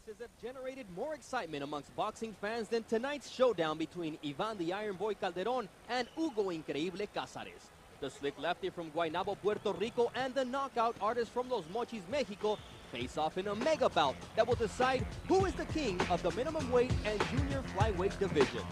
forces have generated more excitement amongst boxing fans than tonight's showdown between Ivan the Iron Boy Calderon and Hugo Increíble Cázares. The slick lefty from Guaynabo, Puerto Rico, and the knockout artist from Los Mochis, Mexico, face off in a mega bout that will decide who is the king of the minimum weight and junior flyweight divisions.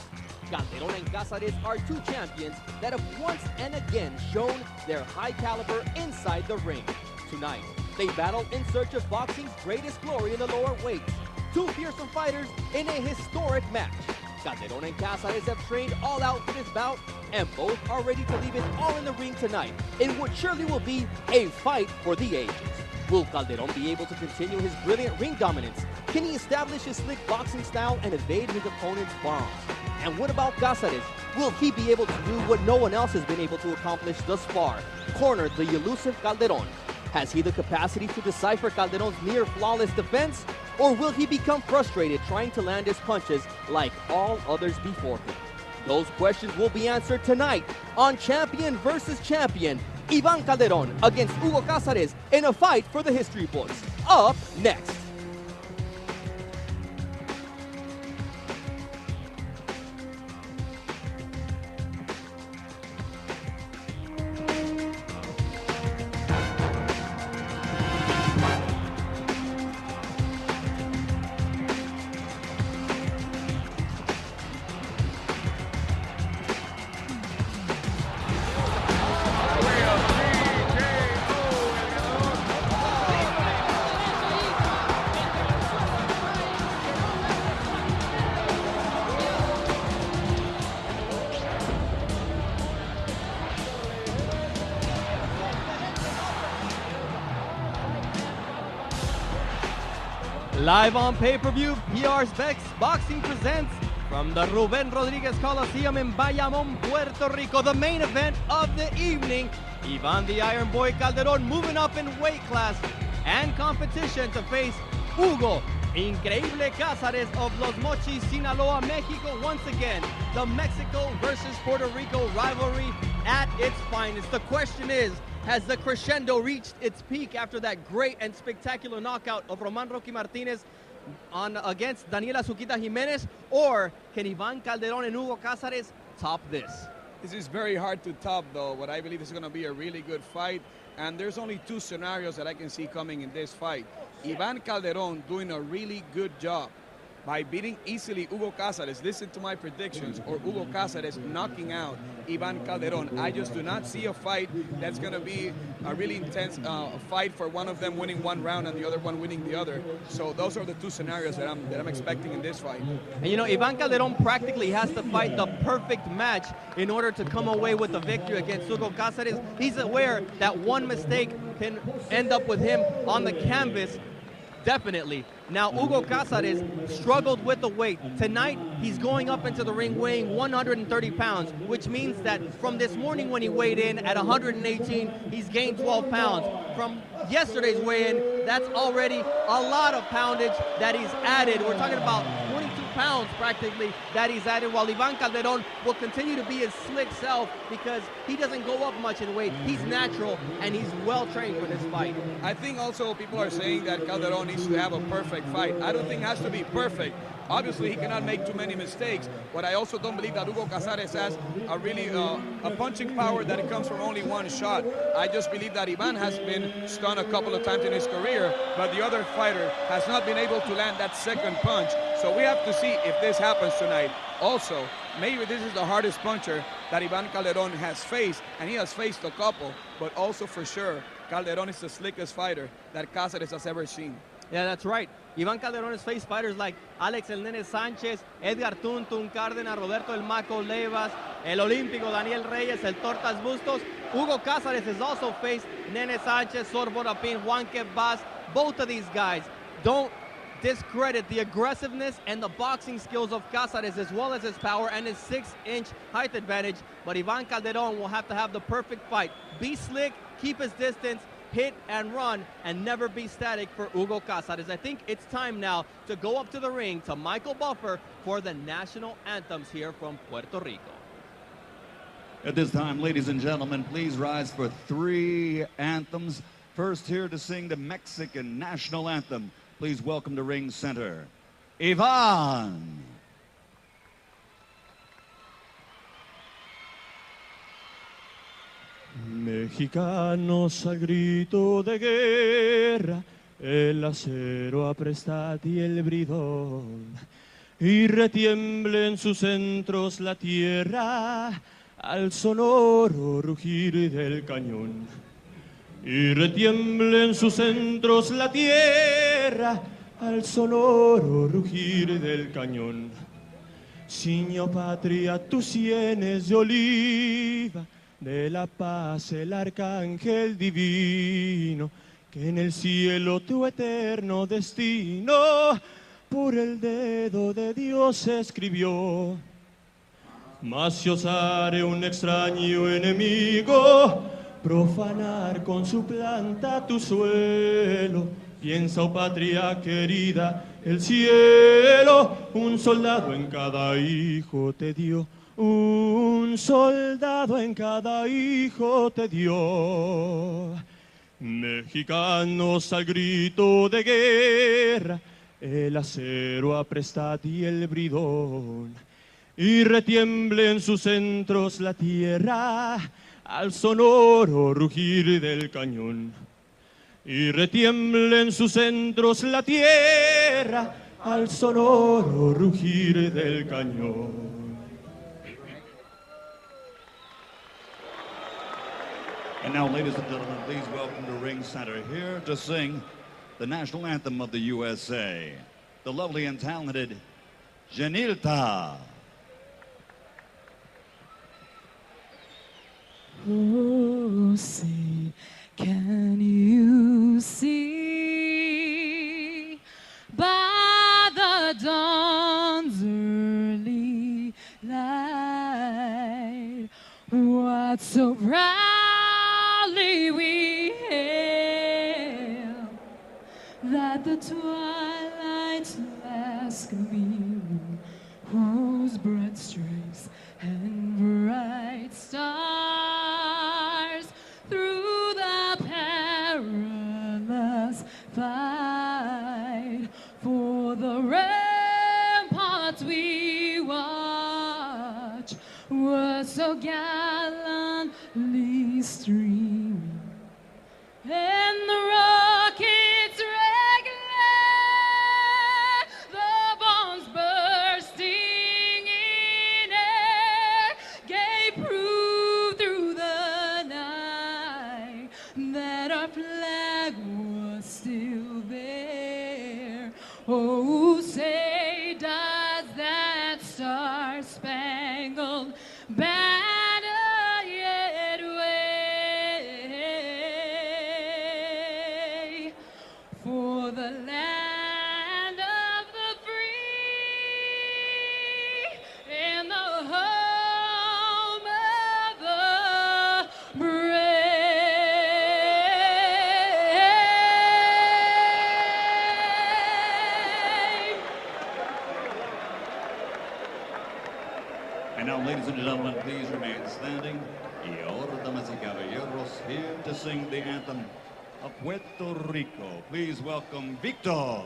Calderon and Cázares are two champions that have once and again shown their high caliber inside the ring. Tonight, they battle in search of boxing's greatest glory in the lower weights. Two fearsome fighters in a historic match. Calderon and Cázares have trained all out for this bout, and both are ready to leave it all in the ring tonight in what surely will be a fight for the ages. Will Calderon be able to continue his brilliant ring dominance? Can he establish his slick boxing style and evade his opponent's bombs? And what about Cázares? Will he be able to do what no one else has been able to accomplish thus far? Corner the elusive Calderon. Has he the capacity to decipher Calderon's near-flawless defense? Or will he become frustrated trying to land his punches like all others before him? Those questions will be answered tonight on Champion versus Champion. Ivan Calderon against Hugo Cázares in a fight for the history books. Up next. Live on pay-per-view, PR's Bex Boxing presents from the Ruben Rodriguez Coliseum in Bayamón, Puerto Rico, the main event of the evening. Ivan the Iron Boy Calderon moving up in weight class and competition to face Hugo Increíble Cázares of Los Mochis, Sinaloa, Mexico. Once again, the Mexico versus Puerto Rico rivalry at its finest. The question is, has the crescendo reached its peak after that great and spectacular knockout of Roman Rocky Martinez against Daniela Suquita Jimenez? Or can Ivan Calderon and Hugo Cázares top this? This is very hard to top, though, but I believe it's going to be a really good fight. And there's only two scenarios that I can see coming in this fight. Ivan Calderon doing a really good job by beating easily Hugo Cázares, listen to my predictions, or Hugo Cázares knocking out Ivan Calderon. I just do not see a fight that's going to be a really intense fight for one of them winning one round and the other one winning the other. So those are the two scenarios that I'm expecting in this fight. And you know, Ivan Calderon practically has to fight the perfect match in order to come away with the victory against Hugo Cázares. He's aware that one mistake can end up with him on the canvas. Definitely. Now, Hugo Cázares struggled with the weight. Tonight, he's going up into the ring weighing 130 pounds, which means that from this morning when he weighed in at 118, he's gained 12 pounds. From yesterday's weigh-in, that's already a lot of poundage that he's added. We're talking about 22 pounds practically that he's added, while Ivan Calderon will continue to be his slick self because he doesn't go up much in weight. He's natural and he's well trained for this fight. I think also people are saying that Calderon needs to have a perfect fight. I don't think it has to be perfect. Obviously, he cannot make too many mistakes, but I also don't believe that Hugo Cázares has a really a punching power that it comes from only one shot. I just believe that Ivan has been stunned a couple of times in his career, but the other fighter has not been able to land that second punch. So we have to see if this happens tonight. Also, maybe this is the hardest puncher that Ivan Calderon has faced, and he has faced a couple, but also for sure, Calderon is the slickest fighter that Cázares has ever seen. Yeah, that's right. Ivan Calderon has faced fighters like Alex El Nene Sánchez, Edgar Tuntun Cárdenas, Roberto El Maco Levas, El Olímpico Daniel Reyes, El Tortas Bustos. Hugo Cázares has also faced Nene Sánchez, Sorbo Rapin, Juan Quebas. Both of these guys don't discredit the aggressiveness and the boxing skills of Cázares, as well as his power and his 6-inch height advantage. But Ivan Calderon will have to have the perfect fight. Be slick, keep his distance, hit and run, and never be static for Hugo Cázares. I think it's time now to go up to the ring to Michael Buffer for the national anthems here from Puerto Rico. At this time, ladies and gentlemen, please rise for 3 anthems. First, here to sing the Mexican national anthem. Please welcome to ring center, Iván. Mexicanos al grito de guerra, el acero aprestad y el bridón, y retiemble en sus centros la tierra al sonoro rugir del cañón. Y retiemble en sus centros la tierra al sonoro rugir del cañón. Ciño patria, tus sienes de oliva, de la paz el arcángel divino, que en el cielo tu eterno destino por el dedo de Dios escribió. Mas si osare un extraño enemigo profanar con su planta tu suelo, piensa, oh patria querida, el cielo un soldado en cada hijo te dio. Un soldado en cada hijo te dio. Mexicanos al grito de guerra, el acero aprestad y el bridón, y retiemble en sus centros la tierra al sonoro rugir del cañón. Y retiemble en sus centros la tierra al sonoro rugir del cañón. And now, ladies and gentlemen, please welcome to ring center, here to sing the national anthem of the USA, the lovely and talented Janilta. Oh, say, can you see by the dawn's early light what so proudly we hail, that the twilight's last gleam, whose broad stripes and bright stars through the perilous fight for the ramparts we watch were so gallantly streaming, and the rockets regular, the bombs bursting in air, gave proof through the night that our flag was still there. Oh, say does that star-spangled banner yet wave for the land of the free and the home of the brave. And now, ladies and gentlemen, please remain standing. Y ahora, damas y caballeros, here to sing the anthem of Puerto Rico. Please welcome Victor.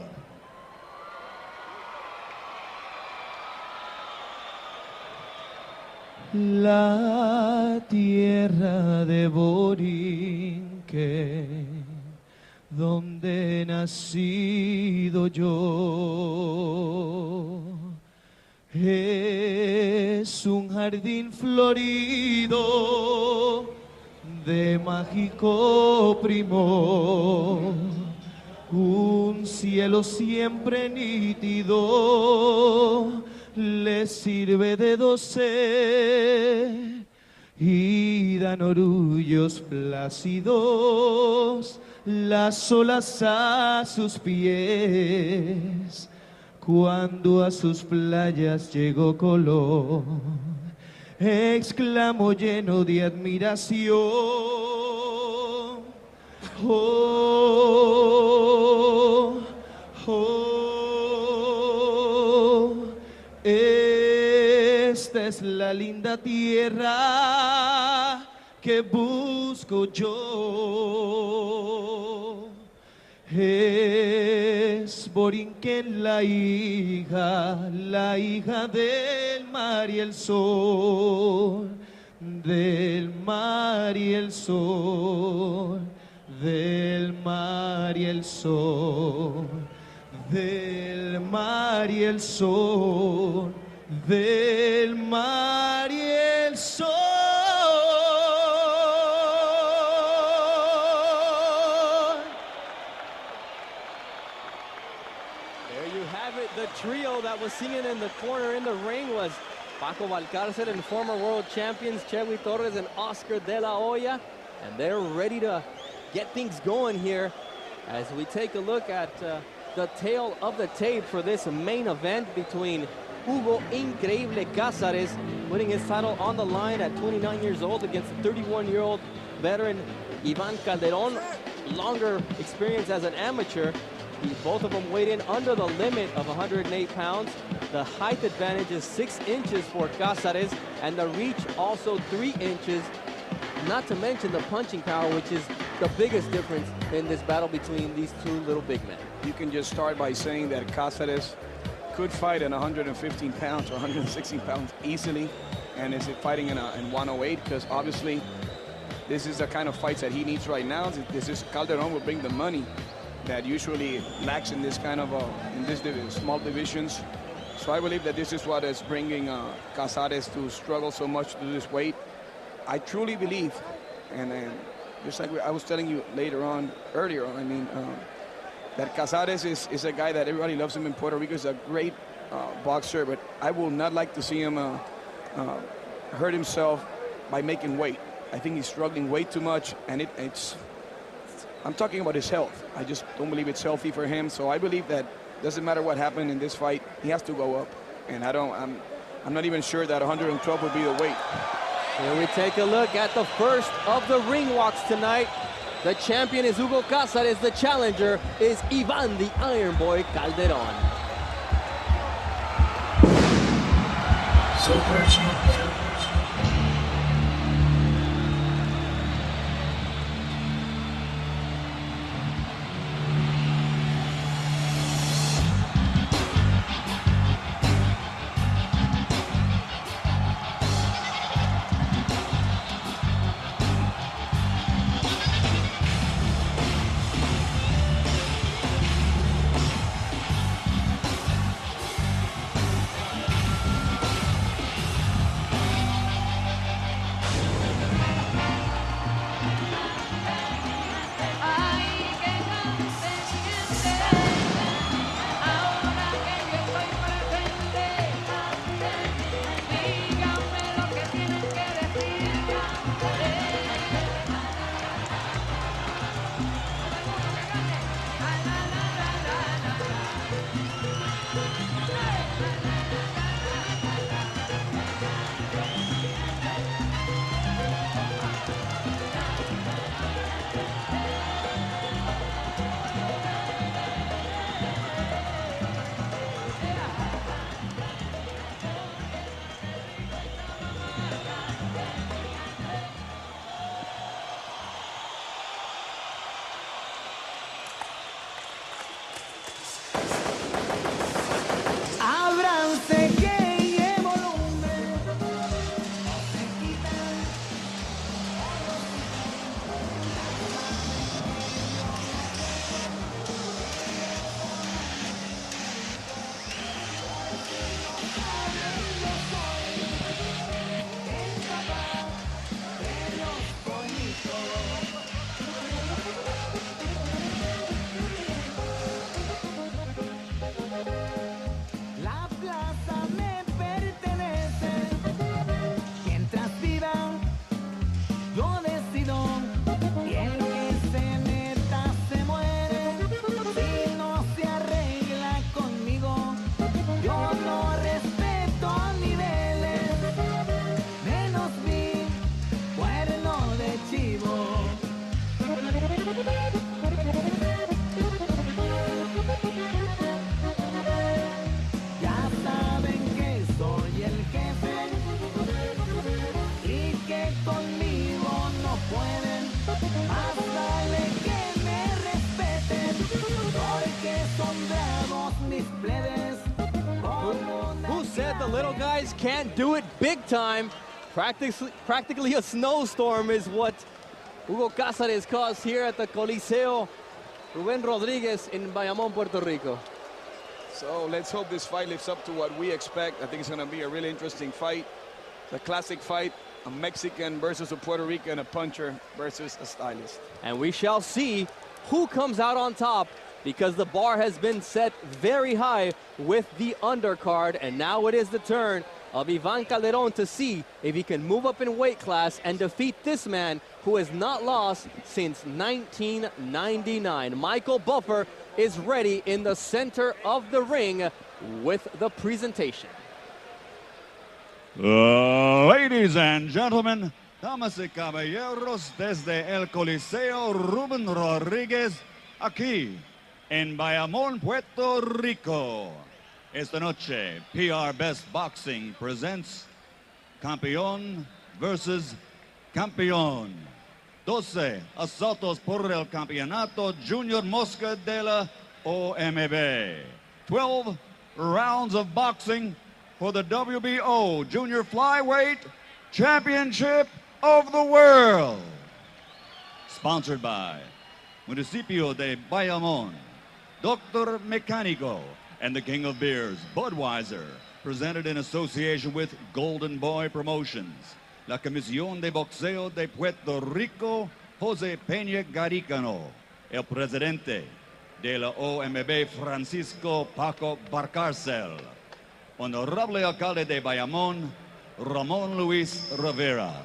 La tierra de Borinque, donde he nacido yo, es un jardín florido de mágico primor, un cielo siempre nítido le sirve de dosel y dan orullos plácidos las olas a sus pies. Cuando a sus playas llegó color, exclamó lleno de admiración: oh, oh, esta es la linda tierra que busco yo. Es Borinquen, la hija del mar y el sol, del mar y el sol, del mar y el sol, del mar y el sol, del mar y el sol. The trio that was singing in the corner in the ring was Paco Valcárcel and former world champions Chewy Torres and Oscar De La Hoya, and they're ready to get things going here as we take a look at the tail of the tape for this main event between Hugo Increíble Cázares, putting his title on the line at 29 years old against the 31-year-old veteran Ivan Calderon, longer experience as an amateur. Both of them weighed in under the limit of 108 pounds. The height advantage is 6 inches for Cázares, and the reach also 3 inches. Not to mention the punching power, which is the biggest difference in this battle between these two little big men. You can just start by saying that Cázares could fight in 115 pounds or 116 pounds easily, and is it fighting in 108? Because obviously this is the kind of fights that he needs right now. This is Calderon will bring the money that usually lacks in this kind of small divisions. So I believe that this is what is bringing Cázares to struggle so much to this weight. I truly believe, and just like I was telling you earlier on, I mean, that Cázares is a guy that everybody loves him in Puerto Rico. He's a great boxer, but I will not like to see him hurt himself by making weight. I think he's struggling way too much, and I'm talking about his health. I just don't believe it's healthy for him. So I believe that doesn't matter what happened in this fight, he has to go up. And I'm not even sure that 112 would be the weight. Here we take a look at the first of the ring walks tonight. The champion is Hugo Cázares. The challenger is Ivan the Iron Boy Calderon. Super champion. the little guys can't do it big time. Practically a snowstorm is what Hugo Cázares caused here at the Coliseo Rubén Rodríguez in Bayamón, Puerto Rico. So let's hope this fight lives up to what we expect. I think it's going to be a really interesting fight. The classic fight, a Mexican versus a Puerto Rican, a puncher versus a stylist. And we shall see who comes out on top, because the bar has been set very high with the undercard, and now it is the turn of Ivan Calderon to see if he can move up in weight class and defeat this man who has not lost since 1999. Michael Buffer is ready in the center of the ring with the presentation. Ladies and gentlemen, damas y caballeros, desde el Coliseo Rubén Rodríguez, aquí en Bayamón, Puerto Rico. Esta noche, PR Best Boxing presents Campeón versus Campeón. 12 asaltos por el campeonato Junior Mosca de la OMB. 12 rounds of boxing for the WBO Junior Flyweight Championship of the World. Sponsored by Municipio de Bayamón, Dr. Mecánico, and the King of Beers, Budweiser. Presented in association with Golden Boy Promotions. La Comisión de Boxeo de Puerto Rico, José Peña Garicano. El presidente de la OMB, Francisco Paco Barcárcel. Honorable Alcalde de Bayamón, Ramón Luis Rivera.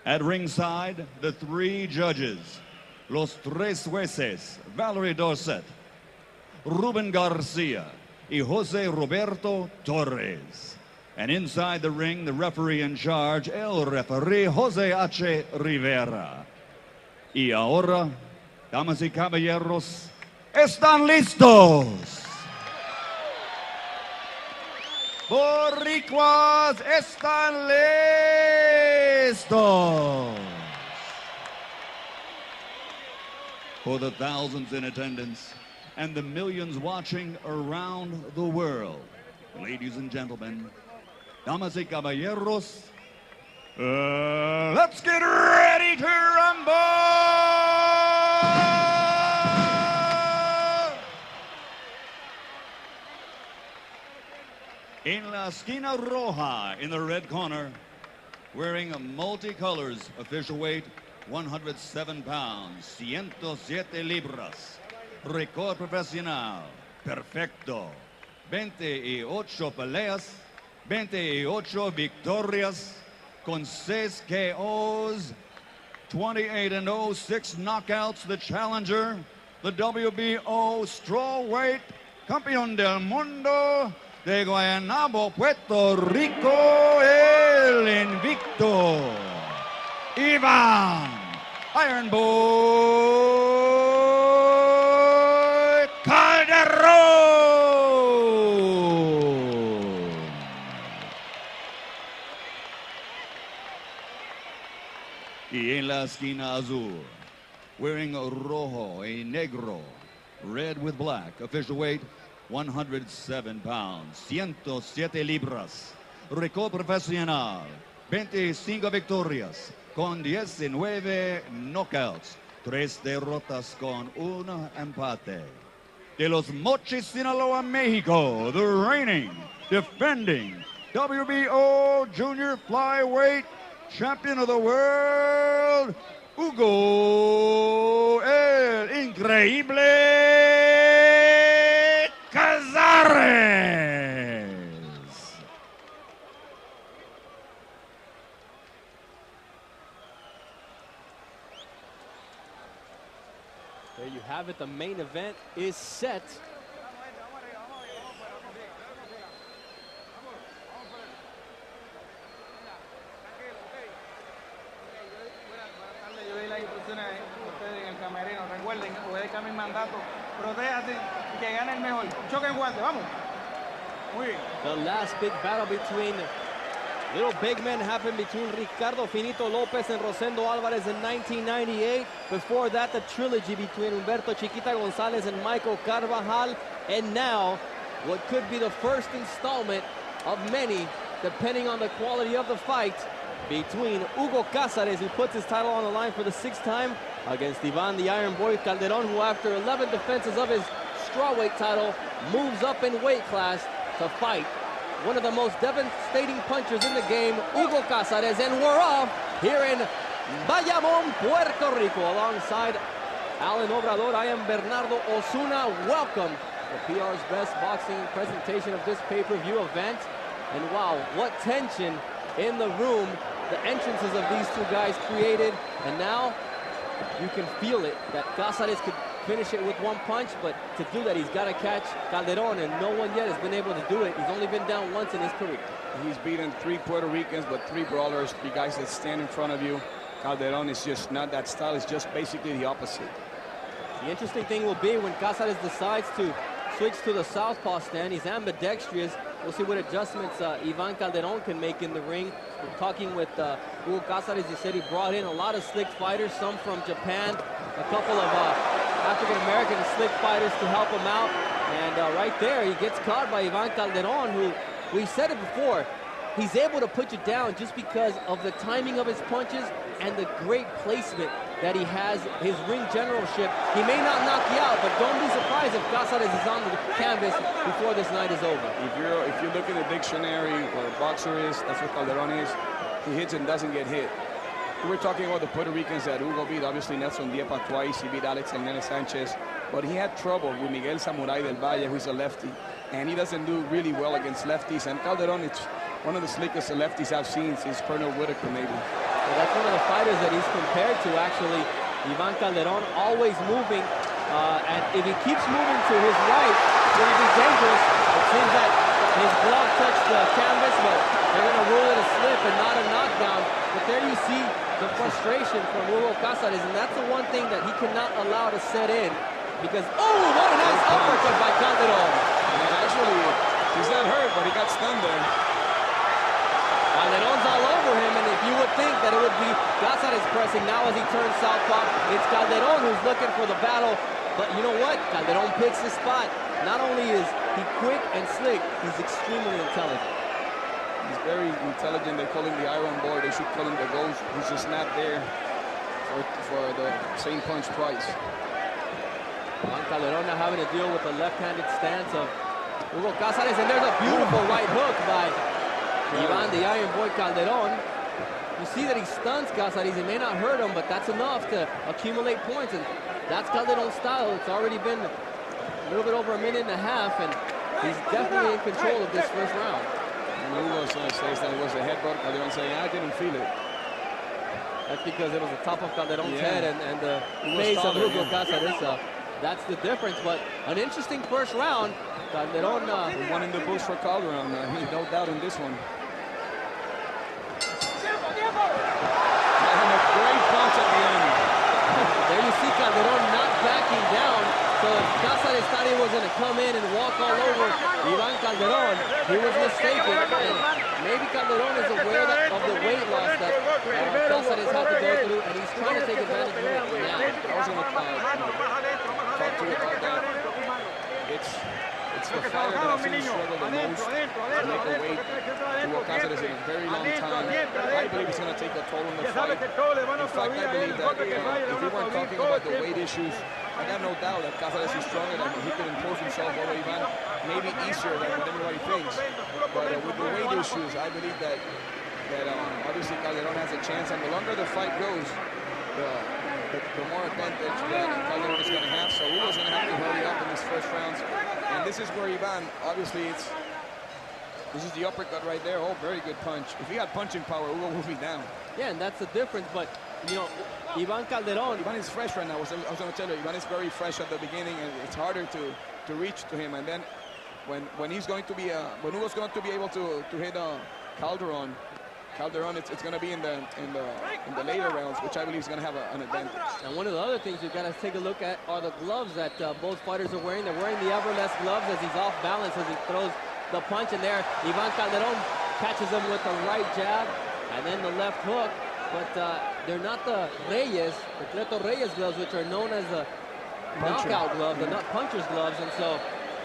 At ringside, the three judges, los tres jueces, Valerie Dorset, Ruben Garcia, y Jose Roberto Torres. And inside the ring, the referee in charge, el referee Jose H. Rivera. Y ahora, damas y caballeros, ¿están listos? Boricuas, ¿están listos? For the thousands in attendance and the millions watching around the world, ladies and gentlemen, damas y caballeros, let's get ready to rumble! In la esquina roja, in the red corner, wearing a multicolors, official weight 107 pounds, 107 libras, récord profesional, perfecto, 28 peleas, 28 victorias, con 6 KOs, 28-0, 6 knockouts, the challenger, the WBO strawweight, campeón del mundo, de Guaynabo, Puerto Rico, el invicto, Ivan Iron Boy Calderon. Y en la esquina azul, wearing rojo y negro, red with black, official weight 107 pounds, 107 libras, récord profesional, 25 victorias, con 19 knockouts, 3 derrotas con 1 empate. De los Mochis, Sinaloa, México, the reigning, defending WBO Junior Flyweight Champion of the World, Hugo el Increíble Cázares. There you have it. The main event is set. Yo di las instrucciones a ustedes en el camerino. Recuerden, obedezcan mi mandato. Protéjate y que gane el mejor. Choque en guante, vamos. Muy bien. The last big battle between little big men happened between Ricardo Finito Lopez and Rosendo Alvarez in 1998. Before that, the trilogy between Humberto Chiquita Gonzalez and Michael Carvajal. And now, what could be the first installment of many, depending on the quality of the fight, between Hugo Cázares, who puts his title on the line for the 6th time, against Ivan the Iron Boy Calderon, who after 11 defenses of his strawweight title, moves up in weight class to fight one of the most devastating punchers in the game, Hugo Cázares. And we're off here in Bayamón, Puerto Rico. Alongside Alan Obrador, I am Bernardo Osuna. Welcome to PR's best boxing presentation of this pay-per-view event. And wow, what tension in the room the entrances of these two guys created. And now you can feel it, that Cázares could finish it with one punch, but to do that, he's got to catch Calderon, and no one yet has been able to do it. He's only been down once in his career. He's beaten 3 Puerto Ricans, but 3 brawlers, 3 guys that stand in front of you. Calderon is just not that style. It's just basically the opposite. The interesting thing will be when Cázares decides to switch to the southpaw stand. He's ambidextrous. We'll see what adjustments Ivan Calderon can make in the ring. We're talking with Hugo Cázares. He said he brought in a lot of slick fighters, some from Japan, a couple of African-American slick fighters to help him out. And right there, he gets caught by Ivan Calderon, who, we said it before, he's able to put you down just because of the timing of his punches and the great placement that he has, his ring generalship. He may not knock you out, but don't be surprised if Cázares is on the canvas before this night is over. If you look at the dictionary, what a boxer is, that's what Calderon is. He hits and doesn't get hit. We were talking about the Puerto Ricans that Hugo beat. Obviously, Nelson Diepa twice. He beat Alex Hernandez Sanchez. But he had trouble with Miguel Samurai del Valle, who's a lefty. And he doesn't do really well against lefties. And Calderon is one of the slickest lefties I've seen since Colonel Whitaker, maybe. Well, that's one of the fighters that he's compared to, actually. Ivan Calderon, always moving. And if he keeps moving to his right, it's going to be dangerous. It seems that his glove touched the canvas, but they're going to rule it a slip and not a knockdown. But there you see the frustration from Hugo Cázares, and that's the one thing that he cannot allow to set in. Because, oh, what a nice uppercut by Calderon. And actually, he's not hurt, but he got stunned there. Calderon's all over him, and if you would think that it would be Cázares pressing, now as he turns southpaw, it's Calderon who's looking for the battle. But you know what? Calderon picks his spot. Not only is he quick and slick, he's extremely intelligent. He's very intelligent. They call him the Iron Boy. They should call him the Ghost. He's just not there for the same punch twice. Ivan Calderon now having to deal with the left-handed stance of Hugo Cázares, and there's a beautiful right hook by Ivan the Iron Boy Calderon. You see that he stuns Cázares. He may not hurt him, but that's enough to accumulate points, and that's Calderon's style. It's already been a little bit over a minute and a half, and he's definitely in control of this first round. And Hugo says that it was a headbutt. Calderon saying, I didn't feel it. That's because it was the top of Calderon's head and the face of Hugo Cázares. That's the difference, but an interesting first round. Calderon one in the books for Calderon. No doubt in this one. And a great punch at the end. There you see Calderon not backing down. So if Cázares thought he was going to come in and walk all over Ivan Calderon, he was mistaken. And maybe Calderon is aware of the weight loss that Cázares had to go through, and he's trying to take advantage of it now. I was going to talk to you about that. It's the fighter that I've seen struggle the most to make a weight. Hugo Cázares in a very long time. I believe it's going to take a toll on the fight. In fact, I believe that if we weren't talking about the weight issues, I got no doubt that Cázares is stronger, that he could impose himself over Ivan, maybe easier than what everybody thinks. But with the weight issues, I believe that obviously Calderon has a chance, and the longer the fight goes, the more advantage Calderon is going to have. So Hugo's going to have to hurry up in these first rounds. And this is where Ivan, obviously this is the uppercut right there. Oh, very good punch. If he had punching power, Hugo would be down. Yeah, and that's the difference. But, you know, Ivan Calderon. Ivan is fresh right now. I was going to tell you, Ivan is very fresh at the beginning, and it's harder to reach to him. And then when he's going to be, when Hugo's going to be able to hit Calderon, it's going to be in the later rounds, which I believe is going to have an advantage. And one of the other things you've got to take a look at are the gloves that both fighters are wearing. They're wearing the Everlast gloves as he's off balance as he throws the punch in there. Ivan Calderon catches him with the right jab and then the left hook. But they're not the Reyes, the Cleto Reyes gloves, which are known as the knockout gloves, the puncher's gloves. And so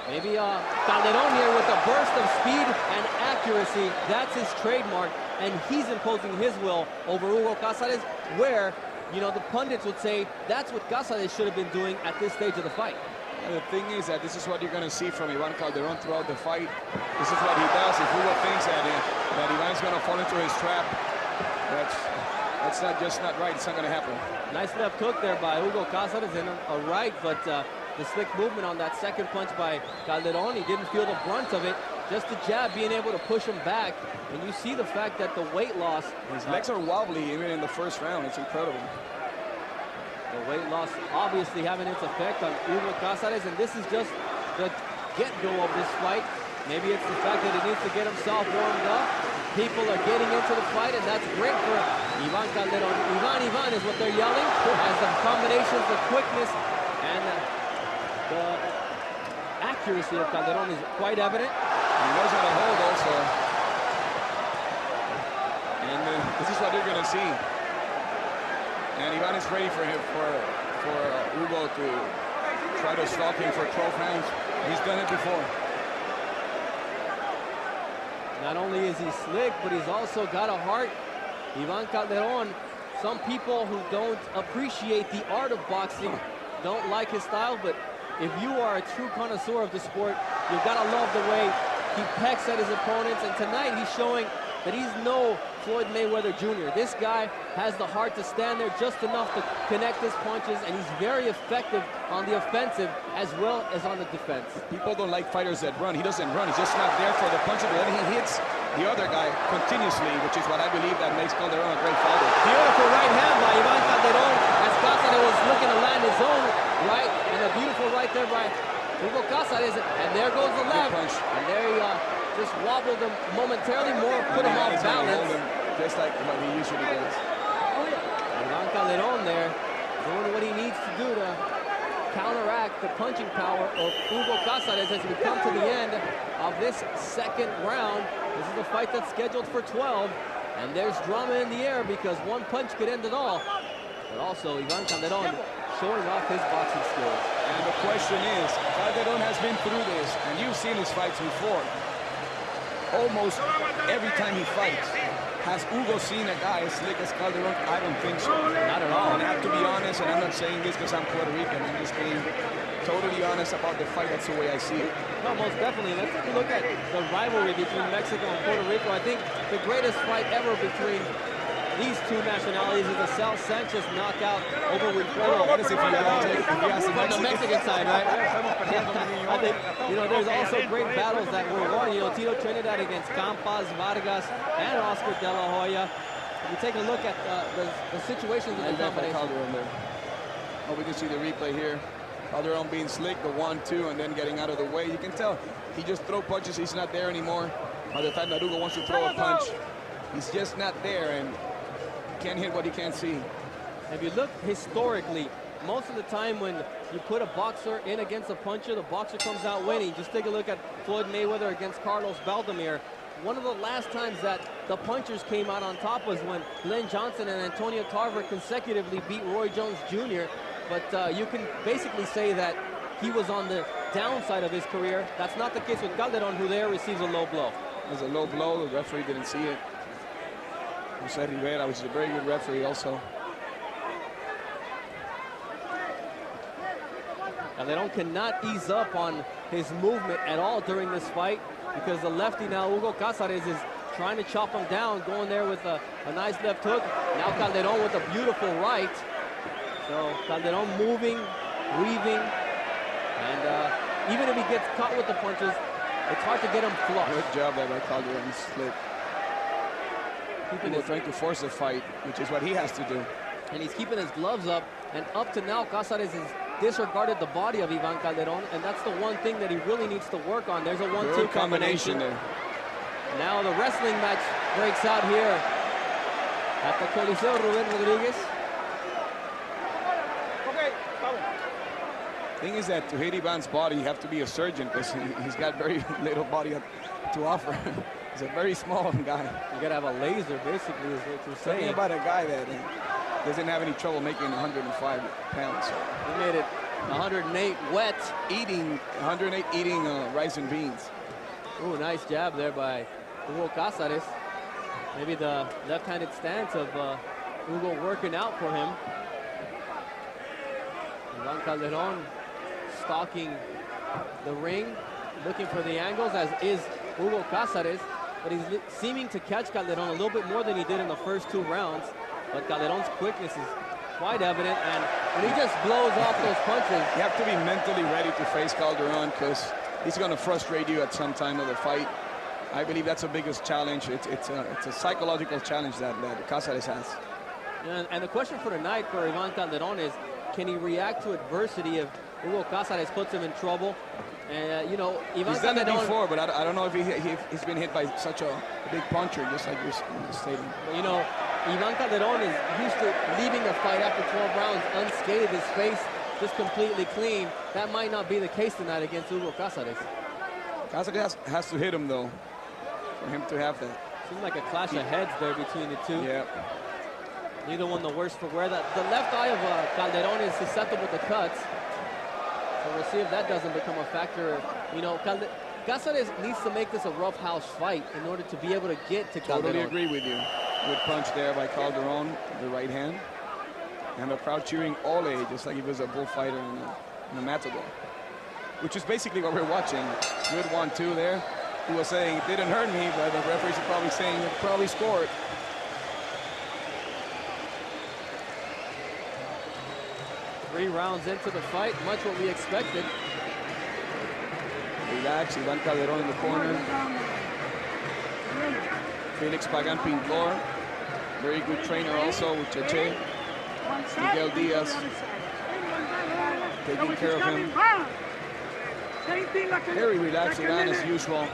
Maybe Calderon here with a burst of speed and accuracy. That's his trademark, and he's imposing his will over Hugo Cazares, where, you know, the pundits would say that's what Cazares should have been doing at this stage of the fight. The thing is that this is what you're going to see from Ivan Calderon throughout the fight. This is what he does. If Hugo thinks that Ivan's going to fall into his trap, that's not right. It's not going to happen. Nice left hook there by Hugo Cazares and a right, but the slick movement on that second punch by Calderon, he didn't feel the brunt of it. Just the jab being able to push him back. And you see the fact that the weight loss. His legs are wobbly even in the first round. It's incredible. The weight loss obviously having its effect on Hugo Cazares, and this is just the get-go of this fight. Maybe it's the fact that he needs to get himself warmed up. People are getting into the fight, and that's great for Ivan Calderon. Ivan is what they're yelling, as the combinations, the quickness, and the accuracy of Calderon is quite evident. He knows how to hold also. And this is what you're going to see. And Ivan is ready for him, for Hugo to try to stalk him for 12 rounds. He's done it before. Not only is he slick, but he's also got a heart. Ivan Calderon, some people who don't appreciate the art of boxing don't like his style, but if you are a true connoisseur of the sport, you've got to love the way he pecks at his opponents, and tonight he's showing that he's no Floyd Mayweather Jr. This guy has the heart to stand there just enough to connect his punches, and he's very effective on the offensive as well as on the defense. People don't like fighters that run. He doesn't run. He's just not there for the punches, but then he hits the other guy continuously, which is what I believe that makes Calderon a great fighter. Beautiful right hand by Ivan Calderon as Cazares was looking to land his own right, and a beautiful right there by Hugo Cazares, and there goes the left, and there he just wobbled him momentarily, more put him off balance. Just like what he usually does. Ivan Calderon there doing what he needs to do to counteract the punching power of Hugo Cazares as we come to the end of this second round. This is a fight that's scheduled for 12, and there's drama in the air because one punch could end it all. But also Ivan Calderon showing off his boxing skills. And the question is, Calderon has been through this, and you've seen his fights before. Almost every time he fights. Has Hugo seen a guy as slick as Calderon? I don't think so. Not at all. And I have to be honest, and I'm not saying this because I'm Puerto Rican. I'm just being totally honest about the fight. That's the way I see it. No, most definitely. Let's take a look at the rivalry between Mexico and Puerto Rico. I think the greatest fight ever between these two nationalities is the Sal Sanchez knockout over Wilfredo. What is if you ask From the Mexican side, right? I think, you know, there's also great battles that were won. You know, Tito Trinidad against Campas, Vargas, and Oscar De La Hoya. If you take a look at the situations of the combination. Calderon there. Oh, we can see the replay here. Calderon being slick, the 1-2, and then getting out of the way. You can tell he just throw punches. He's not there anymore. By the time that Hugo wants to throw a punch, he's just not there, and can't hit what he can't see. If you look historically, most of the time when you put a boxer in against a puncher, the boxer comes out winning. Just take a look at Floyd Mayweather against Carlos Baldomir. One of the last times that the punchers came out on top was when Glenn Johnson and Antonio Tarver consecutively beat Roy Jones Jr. But you can basically say that he was on the downside of his career. That's not the case with Calderon, who there receives a low blow. It was a low blow. The referee didn't see it. Jose Rivera, which is a very good referee also. Calderon cannot ease up on his movement at all during this fight because the lefty now, Hugo Cazares, is trying to chop him down, going there with a nice left hook. Now Calderon with a beautiful right. So Calderon moving, weaving, and even if he gets caught with the punches, it's hard to get him flush. Good job there by Calderon. Slick. People are trying to force a fight, which is what he has to do. And he's keeping his gloves up. And up to now, Cazares has disregarded the body of Ivan Calderon, and that's the one thing that he really needs to work on. There's a 1-2 combination there. Now the wrestling match breaks out here at the Coliseo Rubén Rodríguez. Thing is that to hit Ivan's body, you have to be a surgeon because he's got very little body to offer. He's a very small guy. You gotta have a laser, basically, is what you're saying. Talking about a guy that doesn't have any trouble making 105 pounds. He made it 108 wet. Eating, 108 eating rice and beans. Ooh, nice jab there by Hugo Cázares. Maybe the left-handed stance of Hugo working out for him. Ivan Calderon stalking the ring, looking for the angles, as is Hugo Cázares. But he's seeming to catch Calderon a little bit more than he did in the first 2 rounds. But Calderon's quickness is quite evident, and when he just blows off those punches. You have to be mentally ready to face Calderon, because he's going to frustrate you at some time of the fight. I believe that's the biggest challenge. It's a psychological challenge that Cázares has. And the question for tonight for Ivan Calderon is, can he react to adversity if Hugo Cázares puts him in trouble? And, you know, Ivan He's done it Calderon, before, but I don't know if he's been hit by such a big puncher, just like you're stating. you know, Ivan Calderon is used to leaving a fight after 12 rounds unscathed, his face just completely clean. That might not be the case tonight against Hugo Cázares. Cázares has to hit him, though, for him to have that. Seems like a clash of heads there between the two. Yeah. Neither one the worse for wear. The left eye of Calderon is susceptible to cuts. So we'll see if that doesn't become a factor. You know, Cázares needs to make this a rough house fight in order to be able to get to Calderon. Totally agree with you. Good punch there by Calderon, the right hand. And the crowd cheering Ole, just like he was a bullfighter in a matador. Which is basically what we're watching. Good 1-2 there. He was saying it didn't hurt me, but the referees are probably saying it probably scored. Three rounds into the fight, much what we expected. Relax, Ivan Calderon in the corner. Felix Pagan Pintor, very good trainer also with Cheche. Miguel Diaz taking care of him. Very relaxed, Ivan as usual.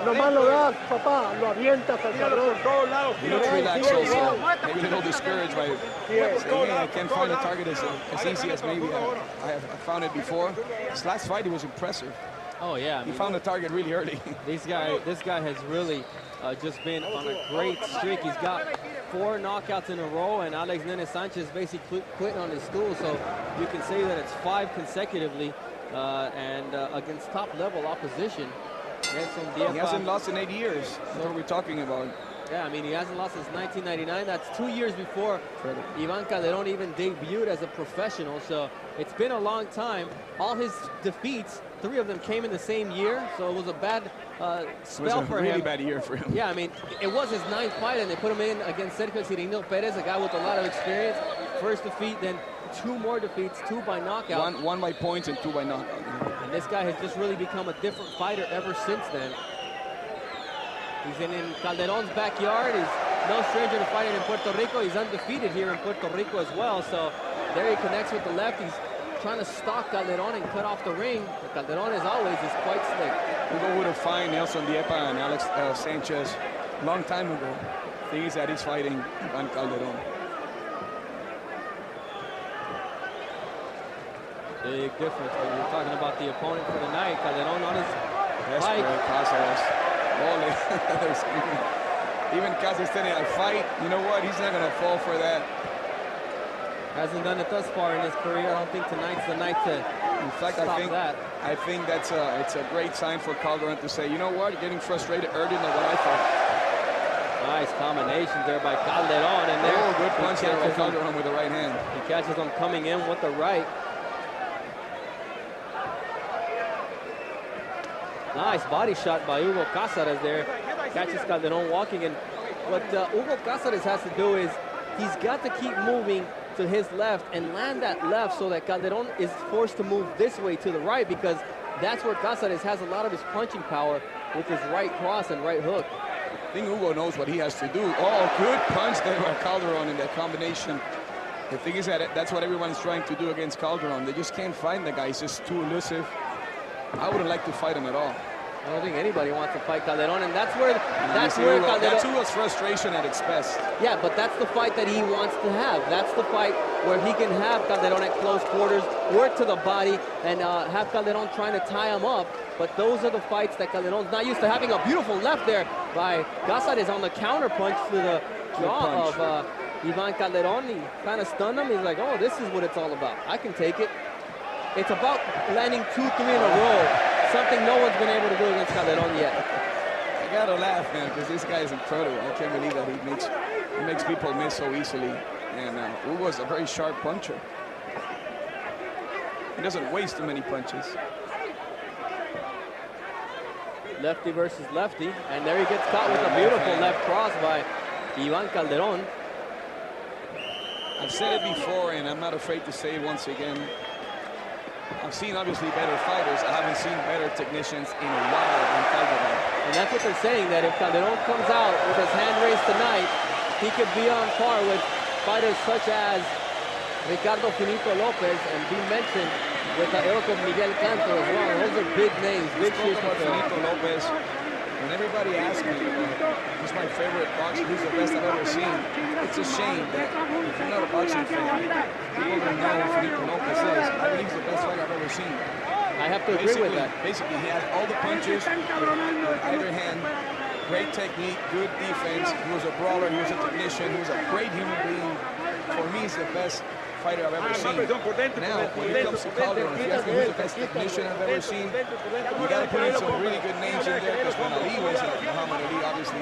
Nomás lo das, papá, lo avientas al cabrón. He looks relaxed also, maybe a little discouraged by saying, hey, I can't find a target as easy as maybe I have found it before. His last fight, he was impressive. Oh yeah, I mean, he found the target really early. This guy has really just been on a great streak. He's got 4 knockouts in a row, and Alex Nene Sanchez basically quitting on his stool. So you can say that it's 5 consecutively, and against top-level opposition. He hasn't lost in 8 years. That's what we're talking about. Yeah, I mean, he hasn't lost since 1999. That's 2 years before Ivan Calderon even debuted as a professional. So it's been a long time. All his defeats, 3 of them came in the same year. So it was a bad spell for him. Really bad year for him. Yeah, I mean, it was his 9th fight, and they put him in against Sergio Cirinho Perez, a guy with a lot of experience. First defeat, then 2 more defeats, 2 by knockout. One by points and 2 by knockout. And this guy has just really become a different fighter ever since then. He's in Calderon's backyard. He's no stranger to fighting in Puerto Rico. He's undefeated here in Puerto Rico as well. So there he connects with the left. He's trying to stalk Calderon and cut off the ring. But Calderon, as always, is quite slick. Hugo would have fought Nelson Diepa and Alex Sanchez a long time ago. The thing is that he's fighting Ivan Calderon. Big difference when you're talking about the opponent for the night. Calderon on his bike. Cázares. Even Cázares saying, I fight. You know what? He's not going to fall for that. Hasn't done it thus far in his career. I don't think tonight's the night to stop that. I think that's it's a great sign for Calderon to say, you know what? You're getting frustrated earlier than what I thought. Nice combination there by Calderon. And there, good punch there by Calderon with the right hand. He catches him coming in with the right. Nice body shot by Hugo Cázares there. Catches Calderon walking. And what Hugo Cázares has to do is he's got to keep moving to his left and land that left so that Calderon is forced to move this way to the right, because that's where Cázares has a lot of his punching power with his right cross and right hook. I think Hugo knows what he has to do. Oh, good punch there by Calderon in that combination. The thing is that that's what everyone's trying to do against Calderon. They just can't find the guy. He's just too elusive. I wouldn't like to fight him at all. I don't think anybody wants to fight Calderon, and that's where Calderon... That's Hugo's frustration at its best. Yeah, but that's the fight that he wants to have. That's the fight where he can have Calderon at close quarters, work to the body, and have Calderon trying to tie him up. But those are the fights that Calderon's not used to. Having a beautiful left there by Cázares on the counter punch to the jaw of Ivan Calderon, he kind of stunned him. He's like, oh, this is what it's all about. I can take it. It's about landing 2-3 in a row, something no one's been able to do against Calderon yet. I gotta laugh, man, because this guy is incredible. I can't believe that he makes people miss so easily. And Hugo's a very sharp puncher. He doesn't waste too many punches. Lefty versus lefty, and there he gets caught with a beautiful left cross by Ivan Calderon. I've said it before, and I'm not afraid to say it once again. I've seen obviously better fighters. I haven't seen better technicians in a while than Calderon. And that's what they're saying, that if Calderon comes out with his hand raised tonight, he could be on par with fighters such as Ricardo Finito Lopez, and be mentioned with the ilk of Miguel Canto as well. Those are big names, big shoes to fill. Finito Lopez, when everybody asks me, who's my favorite boxer, who's the best I've ever seen, it's a shame that if you're not a boxing fan, people don't know who Finito Lopez is. I believe he's the best fighter I've ever seen. I have to agree with that. Basically, he has all the punches with either hand, great technique, good defense. He was a brawler, he was a technician, he was a great human being. For me, he's the best fighter I've ever seen. Now, when it comes to Calderon, if you ask me who's the best technician I've ever seen, you got to put in some really good names in there, because when Ali was Muhammad Ali, obviously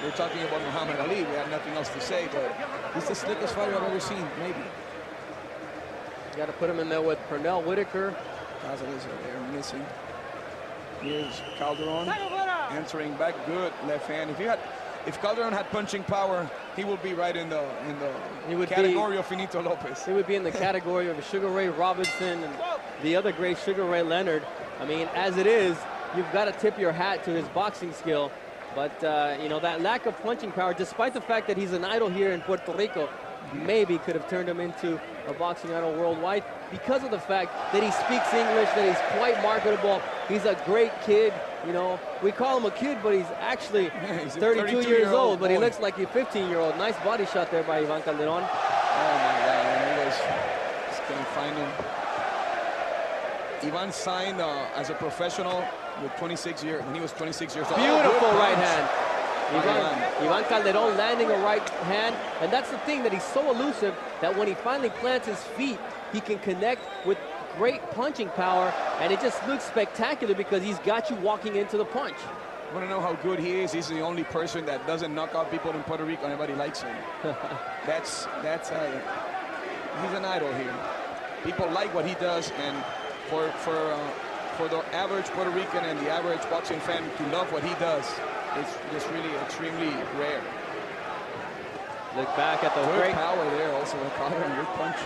we're talking about Muhammad Ali. We have nothing else to say, but he's the slickest fighter I've ever seen, maybe. You got to put him in there with Pernell Whitaker. Cazares are there missing. Here's Calderon answering back, good left hand. If Calderon had punching power, he would be right in the category of Finito Lopez. He would be in the category of Sugar Ray Robinson and the other great Sugar Ray Leonard. I mean, as it is, you've got to tip your hat to his boxing skill. But, you know, that lack of punching power, despite the fact that he's an idol here in Puerto Rico, maybe could have turned him into a boxing idol worldwide, because of the fact that he speaks English, that he's quite marketable. He's a great kid. You know, we call him a kid, but he's actually he's 32 years old, but boy. he looks like a 15-year-old. Nice body shot there by Ivan Calderon. Oh, my God. He just couldn't find him. Ivan signed as a professional with 26 years, when he was 26 years old. Beautiful right hand. Ivan Calderon landing a right hand, and that's the thing, that he's so elusive that when he finally plants his feet, he can connect with great punching power, and it just looks spectacular because he's got you walking into the punch. I want to know how good he is. He's the only person that doesn't knock out people in Puerto Rico, and everybody likes him. That's he's an idol here. People like what he does, and for the average Puerto Rican and the average boxing fan to love what he does, it's just really extremely rare. Look back at the great power there, also a good punch.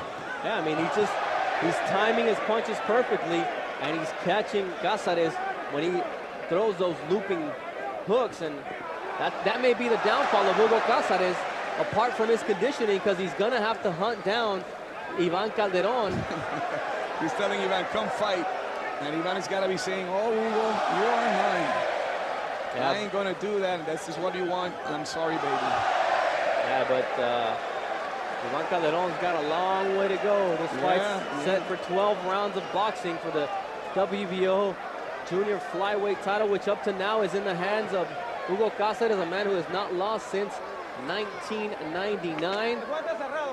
Yeah, I mean, he's timing his punches perfectly, and he's catching Cazares when he throws those looping hooks, and that may be the downfall of Hugo Cazares, apart from his conditioning, because he's gonna have to hunt down Ivan Calderon. He's telling Ivan, come fight, and Ivan has got to be saying, oh, Hugo, you are mine. Yeah. I ain't gonna do that. This is what you want. I'm sorry, baby. Yeah, but Ivan Calderon's got a long way to go. This fight's set for 12 rounds of boxing for the WBO junior flyweight title, which up to now is in the hands of Hugo Cazares, a man who has not lost since 1999.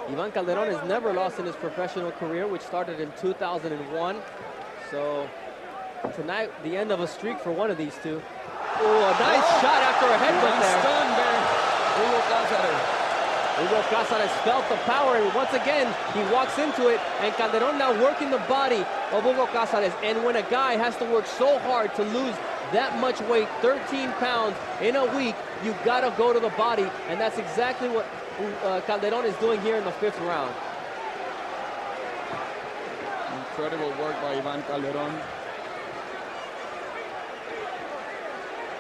Ivan Calderon has never lost in his professional career, which started in 2001. So tonight, the end of a streak for one of these two. Oh, a nice shot after a headbutt there. Stunned there, Hugo Cazares. Hugo Cazares felt the power, and once again, he walks into it, and Calderon now working the body of Hugo Cazares. And when a guy has to work so hard to lose that much weight, 13 pounds in a week, you've got to go to the body, and that's exactly what Calderon is doing here in the 5th round. Incredible work by Ivan Calderon.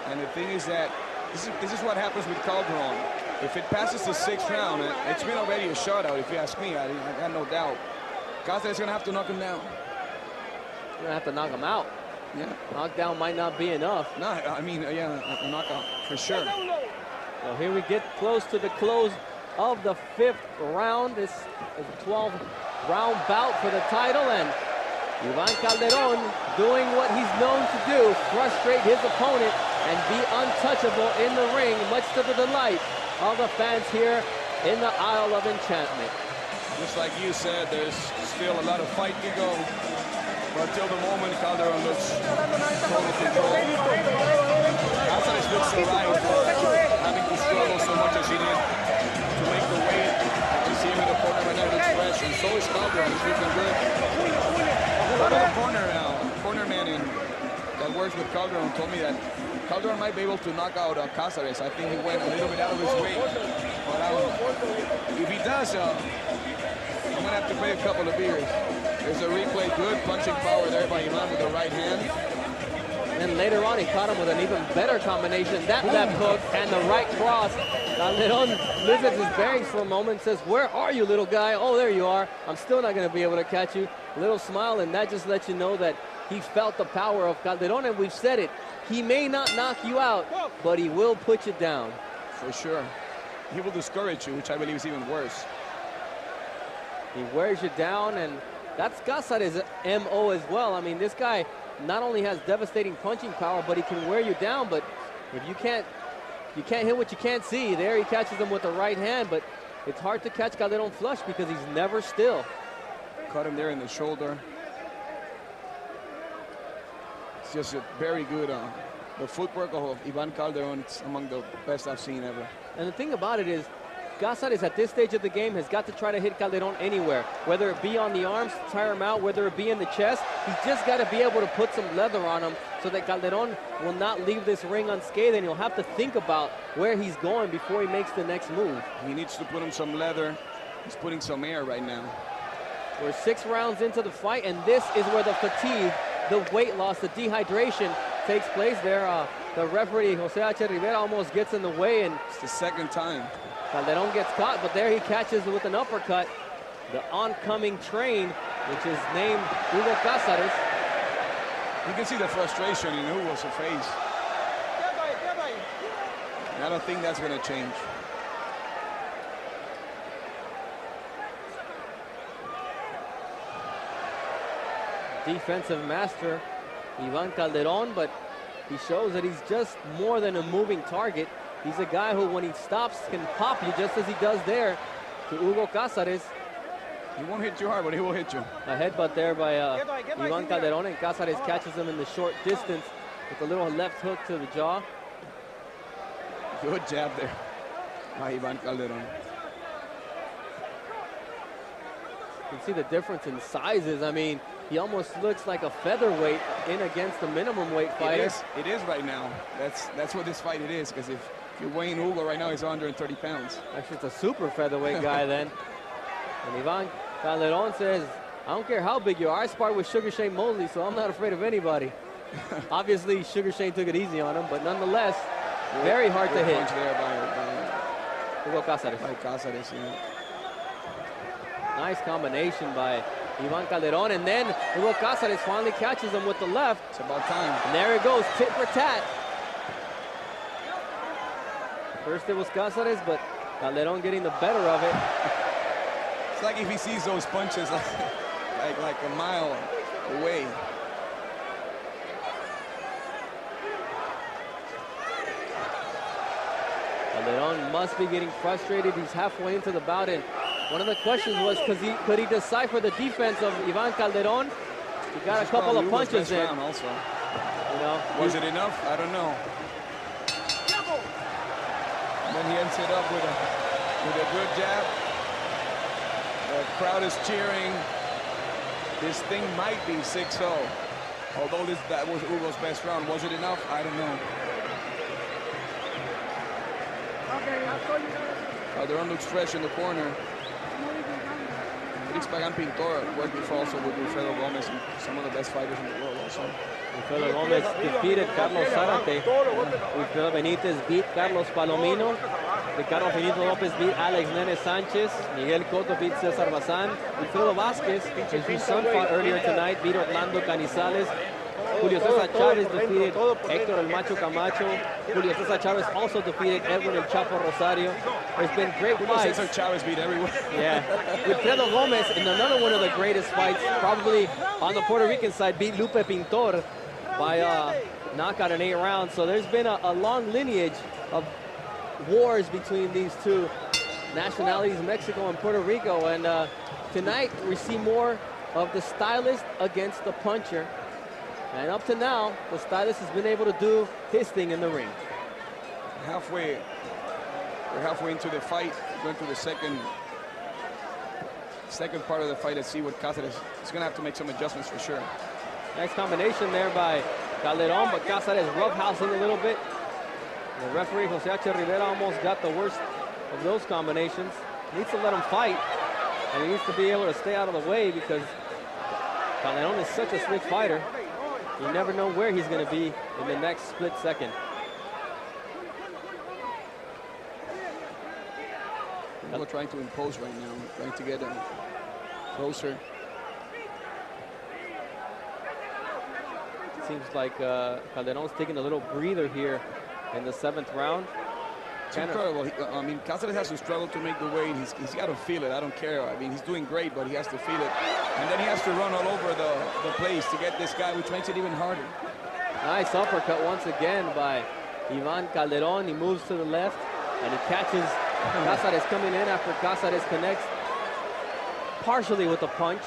And the thing is that this is what happens with Calderon. If it passes the 6th round, it's been already a shutout, if you ask me. I got no doubt. Cazares is going to have to knock him down. You're going to have to knock him out. Yeah. Knockdown might not be enough. No, I mean, yeah, a knockout for sure. So here we get close to the close of the 5th round. This is a 12-round bout for the title, and Ivan Calderon doing what he's known to do, frustrate his opponent and be untouchable in the ring, much to the delight of the fans here in the Isle of Enchantment. Just like you said, there's still a lot of fight to go. But till the moment, Calderon looks total control. Cazares looks alright for having to struggle so much as he did to make the weight. You see him in the corner right now, looks fresh, and so is Calderon. He's looking good. The corner man that works with Calderon told me that Calderon might be able to knock out Cazares. I think he went a little bit out of his way. But if he does, I'm going to have to pay a couple of beers. There's a replay, good punching power there by Ivan with the right hand. And later on, he caught him with an even better combination. That left hook and the right cross. Calderon loses his bearings for a moment and says, "Where are you, little guy?" "Oh, there you are. I'm still not going to be able to catch you." Little smile, and that just lets you know that he felt the power of Calderon, and we've said it. He may not knock you out, but he will put you down. For sure. He will discourage you, which I believe is even worse. He wears you down, and that's Cazares' MO as well. I mean, this guy not only has devastating punching power, but he can wear you down. But if you can't hit what you can't see. There he catches him with the right hand, but it's hard to catch Calderon flush because he's never still. Caught him there in the shoulder. It's just a very good. The footwork of Ivan Calderon, it's among the best I've seen ever. And the thing about it is, Cazares at this stage of the game has got to try to hit Calderon anywhere, whether it be on the arms to tire him out, whether it be in the chest. He's just got to be able to put some leather on him so that Calderon will not leave this ring unscathed, and he'll have to think about where he's going before he makes the next move. He needs to put him some leather. He's putting some air right now. We're 6 rounds into the fight, and this is where the fatigue, the weight loss, the dehydration takes place there. The referee, Jose H. Rivera, almost gets in the way, and it's the second time. Calderon gets caught, but there he catches with an uppercut. The oncoming train, which is named Hugo Cazares. You can see the frustration in Hugo's face. And I don't think that's going to change. Defensive master, Ivan Calderon, but he shows that he's just more than a moving target. He's a guy who, when he stops, can pop you just as he does there to Hugo Cazares. He won't hit you hard, but he will hit you. A headbutt there by Ivan Calderon, and Cazares catches him in the short distance with a little left hook to the jaw. Good jab there by Ivan Calderon. You can see the difference in sizes. I mean, he almost looks like a featherweight in against a minimum weight fighter. It is right now. That's what this fight it is, because if you're weighing Hugo right now, he's 130 pounds. Actually, it's a super featherweight guy then. And Ivan Calderon says, "I don't care how big you are. I sparred with Sugar Shane Mosley, so I'm not afraid of anybody." Obviously, Sugar Shane took it easy on him, but nonetheless, very hard to hit. Punch there by Hugo Cazares. By Cazares, yeah. Nice combination by Ivan Calderon, and then Hugo Cazares finally catches him with the left. It's about time. And there it goes, tit for tat. First it was Cazares, but Calderon getting the better of it. It's like if he sees those punches like a mile away. Calderon must be getting frustrated. He's halfway into the bout, and one of the questions was, could he decipher the defense of Ivan Calderon? He got a couple of punches in. Also. You know, was it enough? I don't know. And then he ends it up with a good jab. The crowd is cheering. This thing might be 6-0. Although that was Hugo's best round. Was it enough? I don't know. Calderon looks fresh in the corner. Felix Pagan Pintor worked before also with Wilfredo Gomez, and some of the best fighters in the world also. Wilfredo Gomez defeated Carlos Zarate. Wilfredo Benitez beat Carlos Palomino. Ricardo Finito Lopez beat Alex Nene Sanchez. Miguel Cotto beat Cesar Bazan. Wilfredo Vázquez, whose son fought earlier tonight, beat Orlando Canizales. Julio Cesar Chavez defeated Hector El Macho Camacho. Julio Cesar Chavez also defeated Edwin El Chapo Rosario. There's been great fights. Cesar Chavez beat everyone. Yeah. Wilfredo Gomez, in another one of the greatest fights, probably on the Puerto Rican side, beat Lupe Pintor by knockout in 8 rounds. So there's been a long lineage of wars between these two nationalities, Mexico and Puerto Rico. And tonight we see more of the stylist against the puncher. And up to now, the stylist has been able to do his thing in the ring. We're halfway into the fight, going to the second part of the fight. Let's see what Cáceres is going to have to make some adjustments for sure. Nice combination there by Calderon, but Cáceres roughhousing a little bit. The referee, Jose H. Rivera, almost got the worst of those combinations. Needs to let him fight, and he needs to be able to stay out of the way because Calderon is such a slick fighter. You never know where he's going to be in the next split second. We're trying to impose right now, trying to get him closer. Seems like Calderon's taking a little breather here in the 7th round. It's incredible. I mean, Cáceres has to struggle to make the weight. He's got to feel it. I don't care. I mean, he's doing great, but he has to feel it. And then he has to run all over the place to get this guy, which makes it even harder. Nice uppercut once again by Ivan Calderon. He moves to the left, and he catches Cáceres coming in after Cáceres connects partially with a punch.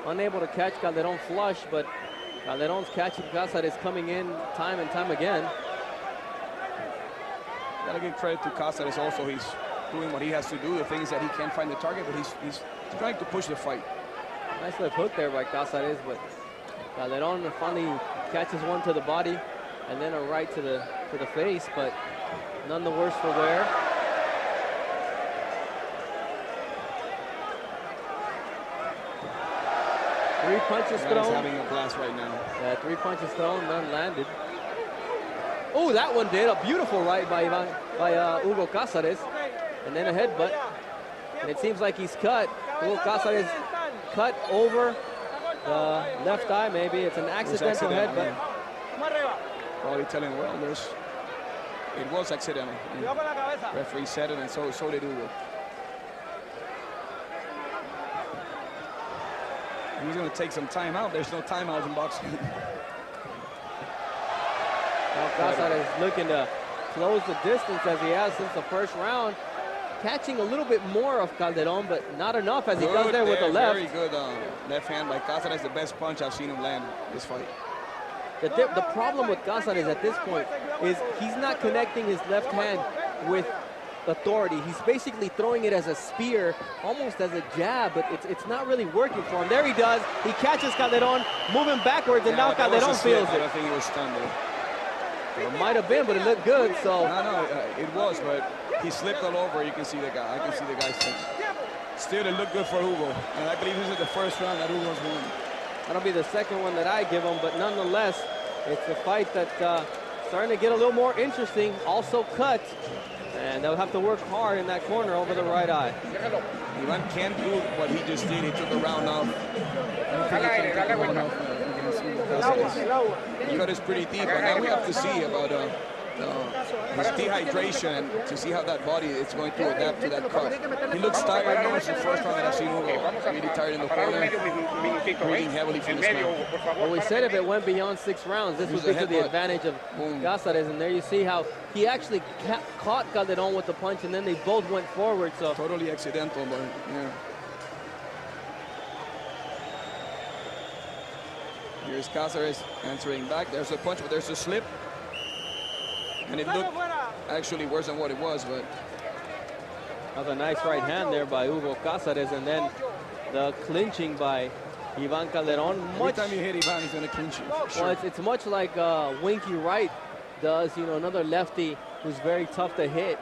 Unable to catch Calderon flush, but Calderon's catching Cáceres coming in time and time again. Gotta give credit to Cáceres also. He's doing what he has to do. The thing is that he can't find the target, but he's trying to push the fight. Nice left hook there by Cáceres, but Calderon finally catches one to the body and then a right to the face, but none the worse for wear. Three punches thrown. He's having a blast right now. Yeah, 3 punches thrown, none landed. Oh, that one did. A beautiful right by Hugo Cáceres. And then a headbutt. And it seems like he's cut. Hugo Cáceres cut over the left eye, maybe. It's an accidental headbutt. Yeah. Probably telling him, well, it was accidental. And referee said it, and so did Hugo. He's going to take some time out. There's no timeouts in boxing. Now Cáceres looking to close the distance as he has since the first round. Catching a little bit more of Calderon, but not enough as he does there with the left. Very good left hand by Cáceres. The best punch I've seen him land this fight. The problem with Cáceres at this point is he's not connecting his left hand with authority. He's basically throwing it as a spear, almost as a jab, but it's not really working for him. There he does. He catches Calderon, moving backwards, and now Calderon feels it. I think he was stunned there. It might have been, but it looked good. So no, it was, but he slipped all over. You can see the guy. I can see the guy slip. Still, it looked good for Hugo, and I believe this is the first round that Hugo's won. That'll be the second one that I give him, but nonetheless, it's a fight that's starting to get a little more interesting. Also cut, and they'll have to work hard in that corner over the right eye. Ivan can't do what he just did. He took a round off. The cut is pretty deep, but now we have to see about his dehydration to see how that body is going to adapt to that cut. He looks tired now. It's the first time that I've seen Hugo really tired in the corner, breathing heavily from his mouth. Well, we said if it went beyond 6 rounds, this would be to the advantage of Cáceres, and there you see how he actually caught Calderon with the punch, and then they both went forward. So totally accidental, but yeah. Here's Cáceres answering back. There's a punch, but there's a slip. And it looked actually worse than what it was, but... That was a nice right hand there by Hugo Cáceres, and then the clinching by Ivan Calderon. Every time you hit Ivan, he's going to clinch you. Sure. Well, it's much like Winky Wright does, you know, another lefty who's very tough to hit.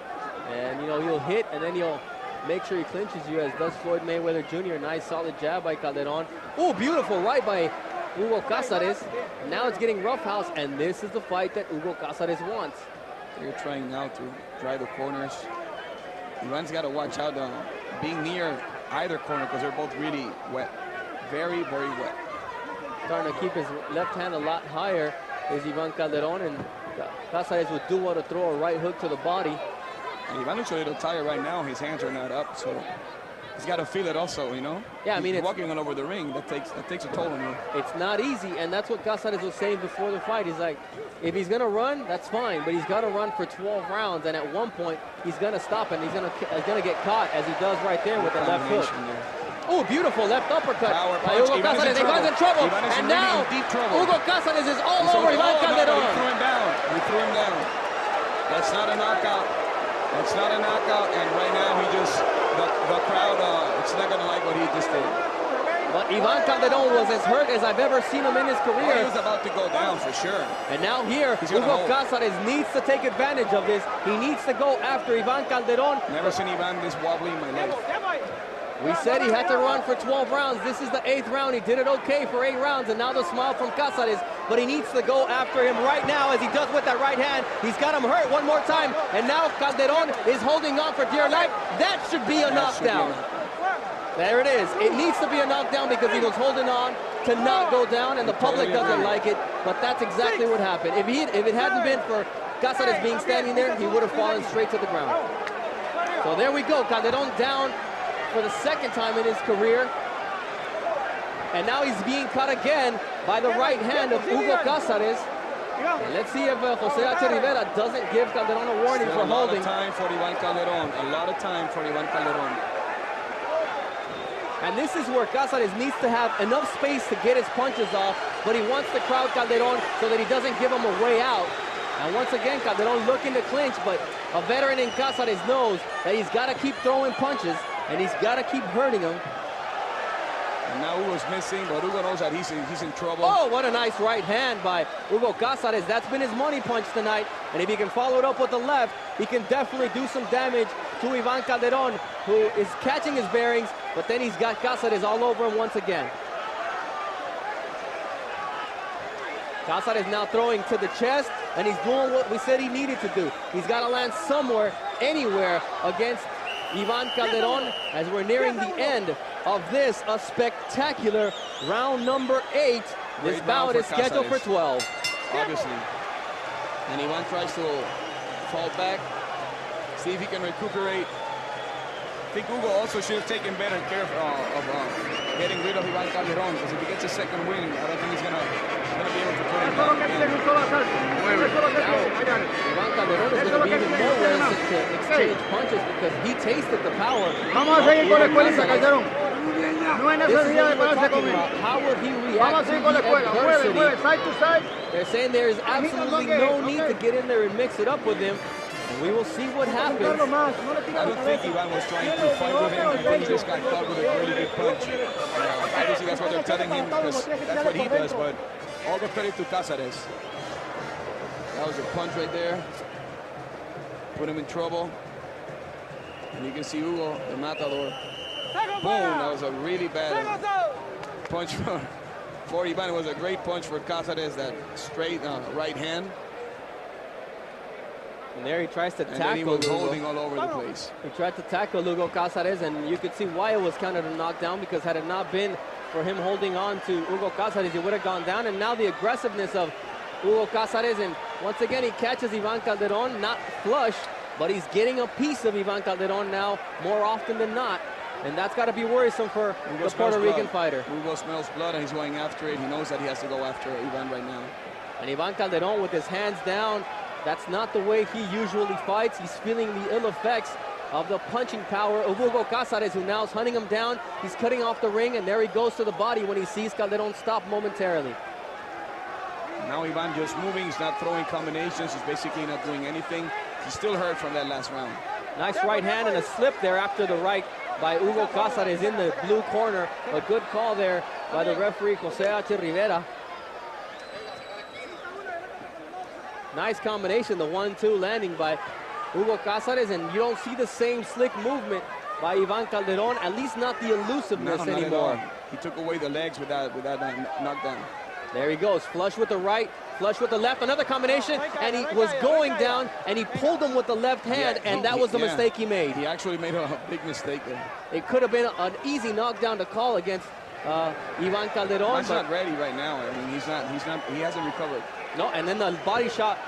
And, you know, he'll hit, and then he'll make sure he clinches you, as does Floyd Mayweather Jr. Nice solid jab by Calderon. Oh, beautiful right by Hugo Cáceres. Now it's getting roughhouse, and this is the fight that Hugo Cáceres wants. They're trying now to dry the corners. Ivan's got to watch out being near either corner because they're both really wet. Very, very wet. Starting to keep his left hand a lot higher is Ivan Calderon, and Cáceres would do well to throw a right hook to the body. And Ivan looks a little tired right now. His hands are not up, so He's got to feel it also, you know? Yeah, I mean, he's walking all over the ring. That takes a toll on you. It's not easy, and that's what Cáceres was saying before the fight. He's like, if he's going to run, that's fine, but he's got to run for 12 rounds, and at one point, he's going to stop, and he's going to get caught, as he does right there with the left hook. Oh, beautiful left uppercut by Hugo Cáceres. Ivan's in trouble, and now Hugo Cáceres is all over Iván Calderón. He threw him down. That's not a knockout. That's not a knockout, and right now he just, the crowd, it's not going to like what he just did. But Iván Calderón was as hurt as I've ever seen him in his career. He was about to go down for sure. And now here, Hugo Cáceres needs to take advantage of this. He needs to go after Iván Calderón. Never seen Iván this wobbly in my life. We said he had to run for 12 rounds. This is the 8th round. He did it okay for 8 rounds, and now the smile from Cáceres. But he needs to go after him right now, as he does with that right hand. He's got him hurt one more time, and now Calderón is holding on for dear life. That should be a knockdown. There it is. It needs to be a knockdown because he was holding on to not go down, and the public doesn't like it. But that's exactly what happened. If it hadn't been for Cáceres being standing there, he would have fallen straight to the ground. So there we go. Calderón down for the 2nd time in his career. And now he's being cut again by the right hand of Hugo Cáceres. And let's see if Jose H. Rivera doesn't give Calderón a warning for holding. A lot of time for Iván Calderón. A lot of time for Iván Calderón. And this is where Cáceres needs to have enough space to get his punches off, but he wants to crowd Calderón so that he doesn't give him a way out. And once again, Calderón looking to clinch, but a veteran in Cáceres knows that he's got to keep throwing punches, and he's got to keep hurting him. And now Hugo's missing, but Hugo knows that he's in trouble. Oh, what a nice right hand by Hugo Cáceres. That's been his money punch tonight. And if he can follow it up with the left, he can definitely do some damage to Iván Calderón, who is catching his bearings, but then he's got Cáceres all over him once again. Cáceres now throwing to the chest, and he's doing what we said he needed to do. He's got to land somewhere, anywhere, against Iván Calderón, as we're nearing the end of this, a spectacular round number 8. This bout is scheduled for 12. Obviously. And Iván tries to fall back, see if he can recuperate. I think Hugo also should have taken better care of getting rid of Iván Calderón, because if he gets a second win, I don't think he's gonna be able to put him down again. Iván Calderón is going to be even more reticent to exchange punches because he tasted the power. Vamos a seguir con la escuelita, Calderón. No hay This is necesidad de what we're pararse talking conmigo. about. How would he Vamos react a to seguir con la the escuela. Mueve, mueve, adversity? side to side. They're saying there is absolutely no need to get in there and mix it up with him. And we will see what happens. I don't think Iván was trying to fight with him. I think he just got caught with a really good punch. Obviously, that's what they're telling him, because that's what he does, but all the credit to Cáceres. That was a punch right there. Put him in trouble. And you can see Hugo, the matador. Boom, that was a really bad punch for Iván. It was a great punch for Cáceres, that straight right hand. And there he tries to And tackle then he was Hugo. holding all over the place. He tried to tackle Hugo Cáceres, and you could see why it was counted a knockdown, because had it not been for him holding on to Hugo Cáceres, he would have gone down. And now the aggressiveness of Hugo Cáceres, and once again he catches Iván Calderón, not flush, but he's getting a piece of Iván Calderón now more often than not. And that's got to be worrisome for the Puerto Rican fighter. Hugo smells blood and he's going after it. He knows that he has to go after Iván right now. And Iván Calderón with his hands down, that's not the way he usually fights. He's feeling the ill effects of the punching power of Hugo Cáceres, who now is hunting him down. He's cutting off the ring, and there he goes to the body when he sees Calderón stop momentarily. Now Iván just moving. He's not throwing combinations. He's basically not doing anything. He's still hurt from that last round. Nice right hand and a slip there after the right by Hugo Cáceres in the blue corner. A good call there by the referee, Jose H. Rivera. Nice combination, the 1-2 landing by Hugo Cáceres, and you don't see the same slick movement by Iván Calderón, at least not the elusiveness anymore. He took away the legs with that knockdown. There he goes, flush with the right, flush with the left, another combination, and he was going down, and he pulled him with the left hand, and that was the mistake he made. He actually made a big mistake there. It could have been an easy knockdown to call against Iván Calderón. He's not ready right now. I mean, he hasn't recovered. No, and then the body shot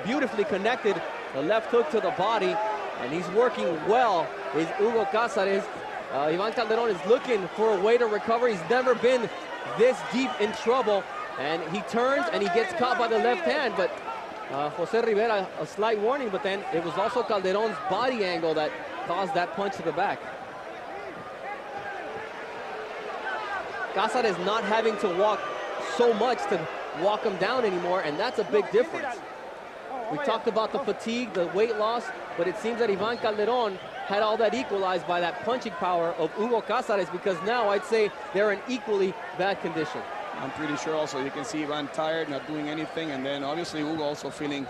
beautifully connected, the left hook to the body, and he's working well, is Hugo Cáceres. Ivan Calderon is looking for a way to recover. He's never been this deep in trouble. And he turns and he gets caught by the left hand. But Jose Rivera, a slight warning, but then it was also Calderon's body angle that caused that punch to the back. Cáceres not having to walk so much to walk him down anymore, and that's a big difference. We talked about the fatigue, the weight loss, but it seems that Ivan Calderon had all that equalized by that punching power of Hugo Cáceres, because now I'd say they're in equally bad condition. I'm pretty sure also you can see Ivan tired, not doing anything, and then obviously Hugo also feeling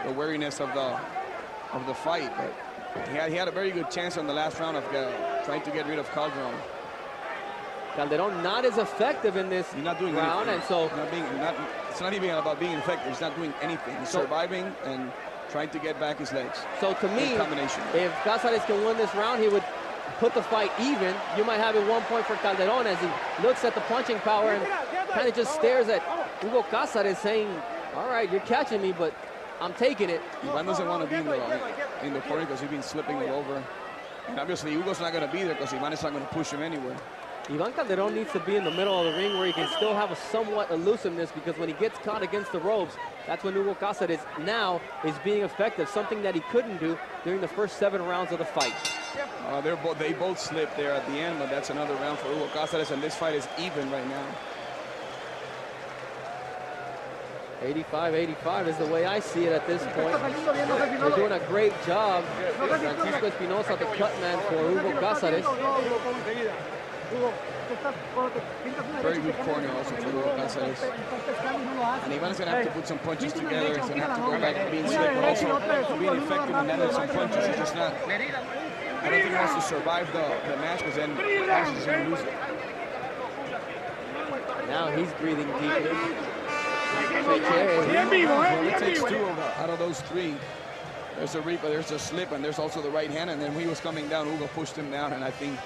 the weariness of the fight. But he had a very good chance on the last round of trying to get rid of Calderon. Calderon not as effective in this He's not doing round, anything. and so it's not even about being effective. He's not doing anything. He's surviving and trying to get back his legs. So to me, combination. if Cáceres can win this round, he would put the fight even. You might have it 1 point for Calderon as he looks at the punching power and kind of just stares at Hugo Cáceres saying, all right, you're catching me, but I'm taking it. Ivan doesn't want to be in the corner because he's been slipping all over. And obviously Hugo's not going to be there because Ivan is not going to push him anywhere. Ivan Calderon needs to be in the middle of the ring where he can still have a somewhat elusiveness, because when he gets caught against the ropes, that's when Hugo Cáceres now is being effective, something that he couldn't do during the first 7 rounds of the fight. They both slipped there at the end, but that's another round for Hugo Cáceres, and this fight is even right now. 85-85 is the way I see it at this point. They're doing a great job. Francisco Espinosa, the cut man for Hugo Cáceres. Very good corner also for Hugo Cáceres. And Ivan's going to have to put some punches together. He's going to have to go back to being slick, but also being effective and landing some punches. He's just not, I don't think he wants to survive the match, because then he's going to lose it. Now he's breathing deeply. It takes 2 out of those 3. There's a Rico, there's a slip, and there's also the right hand. And then when he was coming down, Hugo pushed him down, and I think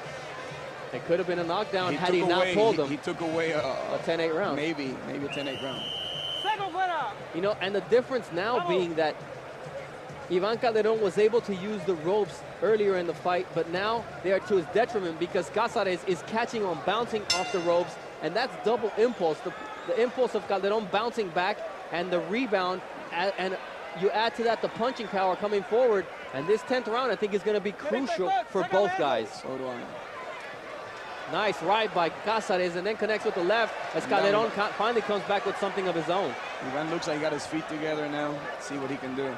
it could have been a knockdown had he not pulled him. He took away a 10-8 round. Maybe a 10-8 round. You know, and the difference now being that Ivan Calderon was able to use the ropes earlier in the fight, but now they are to his detriment because Cáceres is catching on bouncing off the ropes, and that's double impulse. The impulse of Calderon bouncing back and the rebound, and you add to that the punching power coming forward, and this 10th round I think is going to be crucial for both guys. So do I. Nice right by Cáceres, and then connects with the left as Calderon finally comes back with something of his own. Ivan looks like he got his feet together now. Let's see what he can do.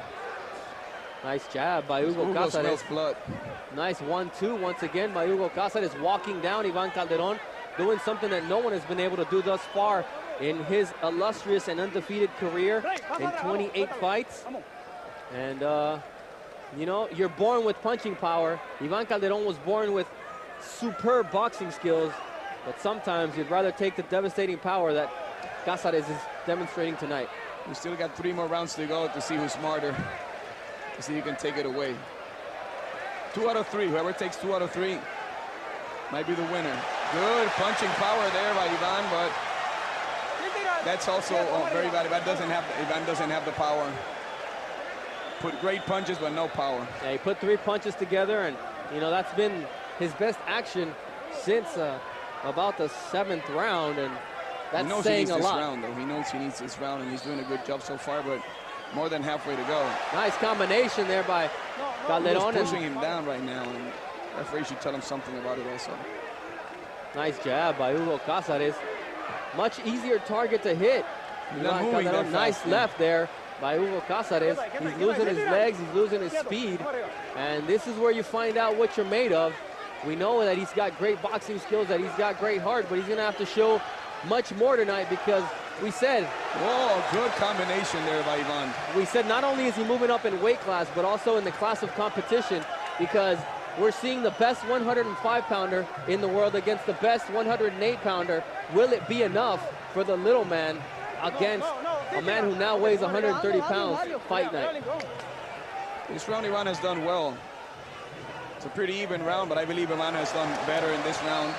Nice jab by Hugo Cáceres. Smells blood. Nice 1-2 once again by Hugo Cáceres, walking down Ivan Calderon, doing something that no one has been able to do thus far in his illustrious and undefeated career in 28 fights. And, you know, you're born with punching power. Ivan Calderon was born with superb boxing skills, but sometimes you'd rather take the devastating power that Cáceres is demonstrating tonight. We still got 3 more rounds to go to see who's smarter, to see who can take it away. 2 out of 3. Whoever takes 2 out of 3 might be the winner. Good punching power there by Ivan, but that's also very bad. Ivan doesn't have the power. Put great punches, but no power. Yeah, he put 3 punches together, and you know that's been his best action since about the 7th round, and that's saying a lot. Round, though. He knows he needs this round, and he's doing a good job so far, but more than halfway to go. Nice combination there by Calderon. He's pushing him down right now, and the referee should tell him something about it also. Nice jab by Hugo Cáceres. Much easier target to hit. Nice left there by Hugo Cáceres. He's losing his legs, he's losing his speed, and this is where you find out what you're made of. We know that he's got great boxing skills, that he's got great heart, but he's going to have to show much more tonight, because we said... Whoa, good combination there by Ivan. We said not only is he moving up in weight class, but also in the class of competition, because we're seeing the best 105-pounder in the world against the best 108-pounder. Will it be enough for the little man against a man who now weighs 130 pounds fight night? This round Ivan has done well. It's a pretty even round, but I believe Ivan has done better in this round.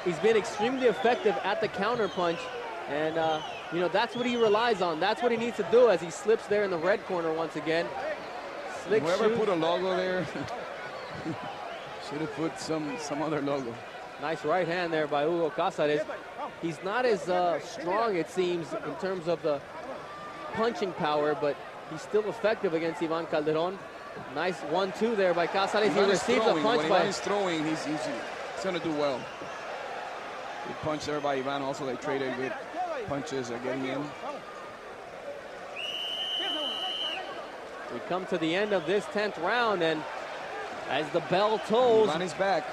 He's been extremely effective at the counter punch, and you know, that's what he relies on. That's what he needs to do as he slips there in the red corner once again. Slick Whoever shoot. put a logo there Should have put some other logo. Nice right hand there by Hugo Cazares. He's not as strong, it seems, in terms of the punching power, but he's still effective against Ivan Calderon. Nice 1-2 there by Cazares. He receives a punch by... When he's throwing, he's going to do well. Good punch there by Ivan. Also, they traded good punches getting in. We come to the end of this 10th round, and as the bell tolls, Ivan is back.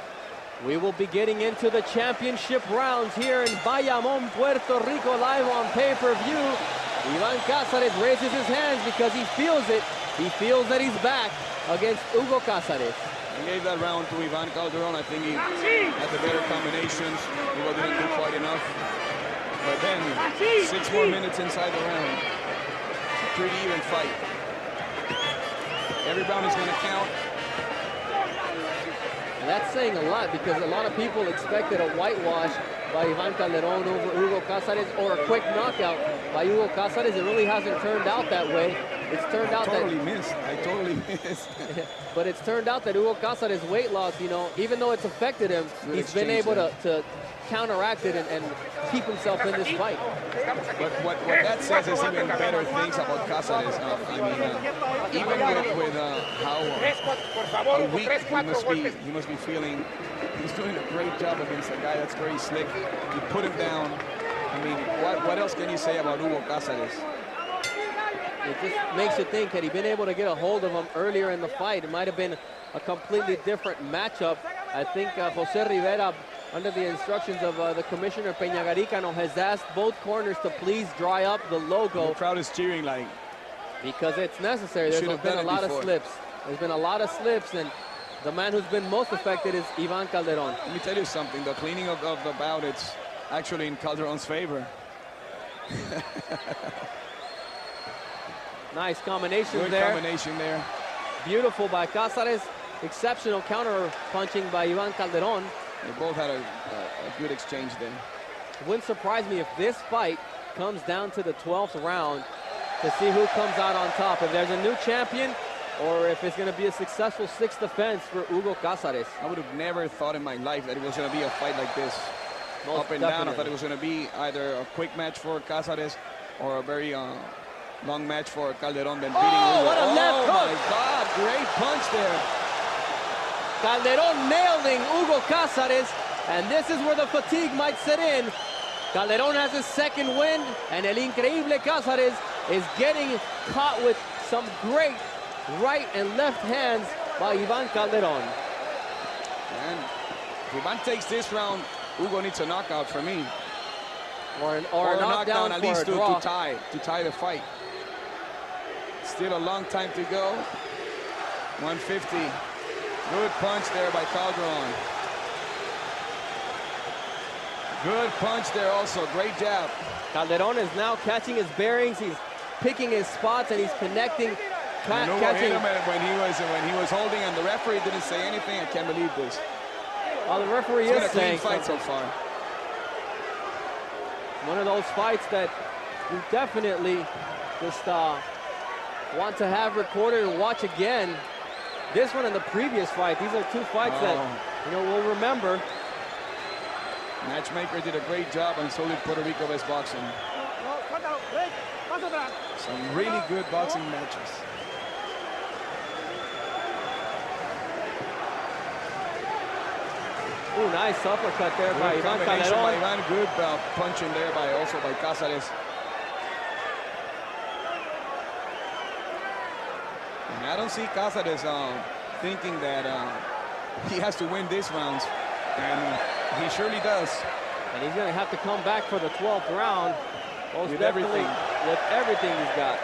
We will be getting into the championship rounds here in Bayamón, Puerto Rico, live on pay-per-view. Ivan Cazares raises his hands because he feels it. He feels that he's back against Hugo Cazares. He gave that round to Ivan Calderon. I think he had the better combinations. Hugo didn't do quite enough. But then, 6 more minutes inside the round. It's a pretty even fight. Every round is going to count. And that's saying a lot because a lot of people expected a whitewash by Ivan Calderon over Hugo Cazares or a quick knockout by Hugo Cazares. It really hasn't turned out that way. It's turned out I totally missed. But it's turned out that Hugo Cazares' weight loss, you know, even though it's affected him, he's been able to counteract it and keep himself in this fight. But what that says is even better things about Cazares. Even with how weak he must be feeling, he's doing a great job against a guy that's very slick. He put him down. I mean, what else can you say about Hugo Cazares? It just makes you think, had he been able to get a hold of him earlier in the fight, it might have been a completely different matchup. I think Jose Rivera, under the instructions of the commissioner Peña Garicano, has asked both corners to please dry up the logo. The crowd is cheering like... Because it's necessary. There's been a lot of slips. There's been a lot of slips, and the man who's been most affected is Ivan Calderon. Let me tell you something. The cleaning of the bout, it's actually in Calderon's favor. Nice combination Good there. combination there. Beautiful by Cazares. Exceptional counter punching by Ivan Calderon. They both had a good exchange there. It wouldn't surprise me if this fight comes down to the 12th round to see who comes out on top. If there's a new champion or if it's going to be a successful 6th defense for Hugo Cazares. I would have never thought in my life that it was going to be a fight like this. Most Up and definitely. down. I thought it was going to be either a quick match for Cazares or a very long match for Calderon. Then beating Hugo. What a left hook. Oh my God, great punch there. Calderon nailing Hugo Cazares, and this is where the fatigue might set in. Calderon has his second win, and El Increíble Cazares is getting caught with some great right and left hands by Ivan Calderon. And if Ivan takes this round, Hugo needs a knockout for me. Or a knockdown at for least a draw. to tie the fight. Still a long time to go. 150. Good punch there by Calderon. Good punch there also. Great jab. Calderon is now catching his bearings. He's picking his spots and he's connecting. And Hugo hit him when he was holding, and the referee didn't say anything. I can't believe this. Well, the referee It's been is a clean saying fight something. so far. One of those fights that you definitely just want to have recorded and watch again. This one and the previous fight, these are two fights that we'll remember. Matchmaker did a great job, and so did Puerto Rico Best Boxing. Some really good boxing matches. Ooh, nice uppercut there by Good Ivan combination by Calderon. Ivan. Good punching there also by Cazares. And I don't see Cazares thinking that he has to win these rounds, and he surely does. And he's going to have to come back for the 12th round. Most With definitely everything. with everything he's got.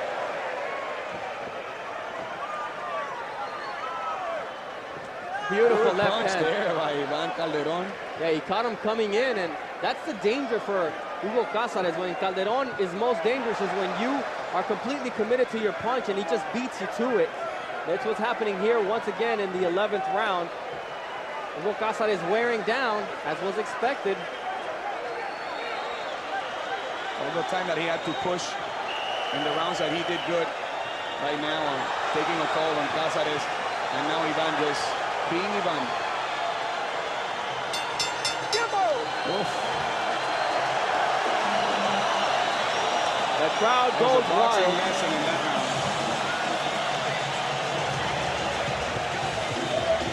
Beautiful Good left punch hand. there by Ivan Calderon. Yeah, he caught him coming in, and that's the danger for Hugo Cazares. When Calderon is most dangerous is when you are completely committed to your punch and he just beats you to it. That's what's happening here once again in the 11th round. Hugo Cazares wearing down, as was expected. All the time that he had to push in the rounds that he did good. Right now, taking a call on Cazares, and now Ivan just being Ivan. The crowd That was goes a boxing wild. lesson in that round.